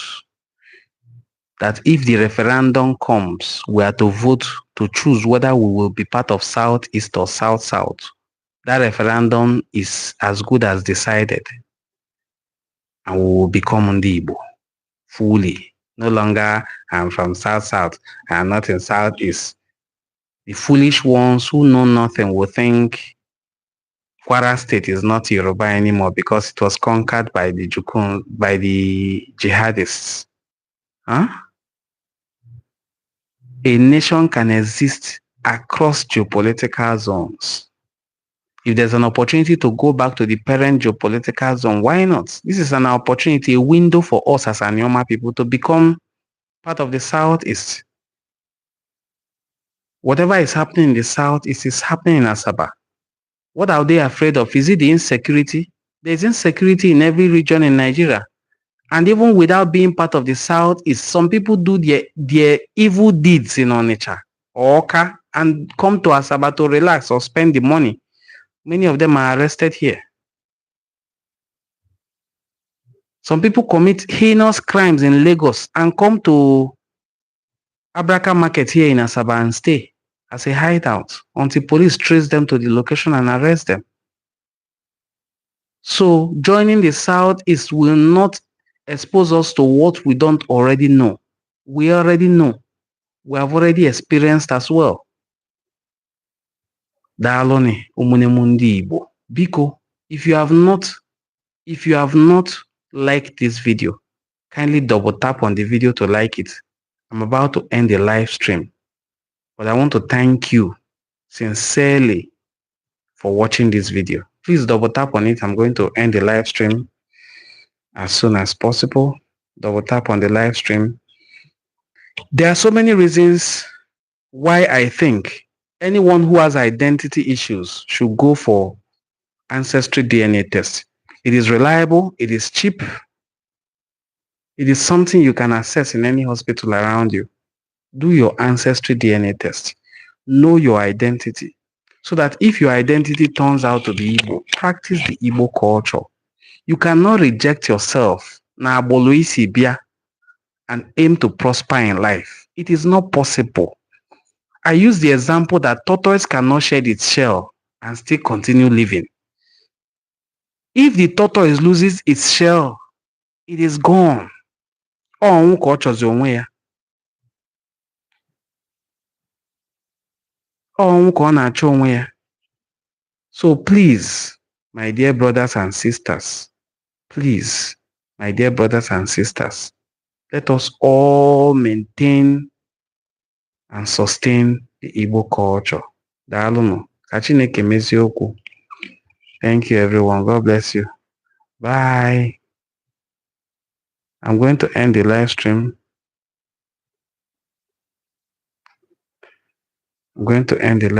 That if the referendum comes, we are to vote to choose whether we will be part of Southeast or South-South. That referendum is as good as decided. And we will become Ndigbo fully. No longer I'm from South-South, I'm not in Southeast. The foolish ones who know nothing will think Kwara State is not Yoruba anymore because it was conquered by the jihadists. Huh? A nation can exist across geopolitical zones. If there's an opportunity to go back to the parent geopolitical zone, why not? This is an opportunity, a window for us as Anioma people to become part of the Southeast. Whatever is happening in the Southeast is happening in Asaba. What are they afraid of? Is it the insecurity? There's insecurity in every region in Nigeria. And even without being part of the Southeast, some people do their evil deeds in Onitsha or Oka and come to Asaba to relax or spend the money. Many of them are arrested here. Some people commit heinous crimes in Lagos and come to Abraka Market here in Asaba and stay as a hideout until police trace them to the location and arrest them. So joining the Southeast will not expose us to what we don't already know. We already know. We have already experienced as well. Daalụnị ụmụnne m ndị Igbo. Biko, if you have not liked this video, kindly double tap on the video to like it. I'm about to end the live stream, but I want to thank you sincerely for watching this video. Please double tap on it. I'm going to end the live stream as soon as possible. Double tap on the live stream. There are so many reasons why I think anyone who has identity issues should go for ancestry DNA test. It is reliable, it is cheap, it is something you can access in any hospital around you. Do your ancestry DNA test. Know your identity, so that if your identity turns out to be Igbo, practice the Igbo culture. You cannot reject yourself na agbolo isi bịa and aim to prosper in life. It is not possible. I use the example that tortoise cannot shed its shell and still continue living. If the tortoise loses its shell, it is gone. Ọnwụ ka ọ chọzi onwe ya. Ọnwụ ka ọ na-achọ onwe ya. So please, my dear brothers and sisters, please, my dear brothers and sisters, let us all maintain and sustain the Igbo culture. Daalụnụ. Ka Chineke mezie okwu. Thank you, everyone. God bless you. Bye. I'm going to end the live stream. I'm going to end the live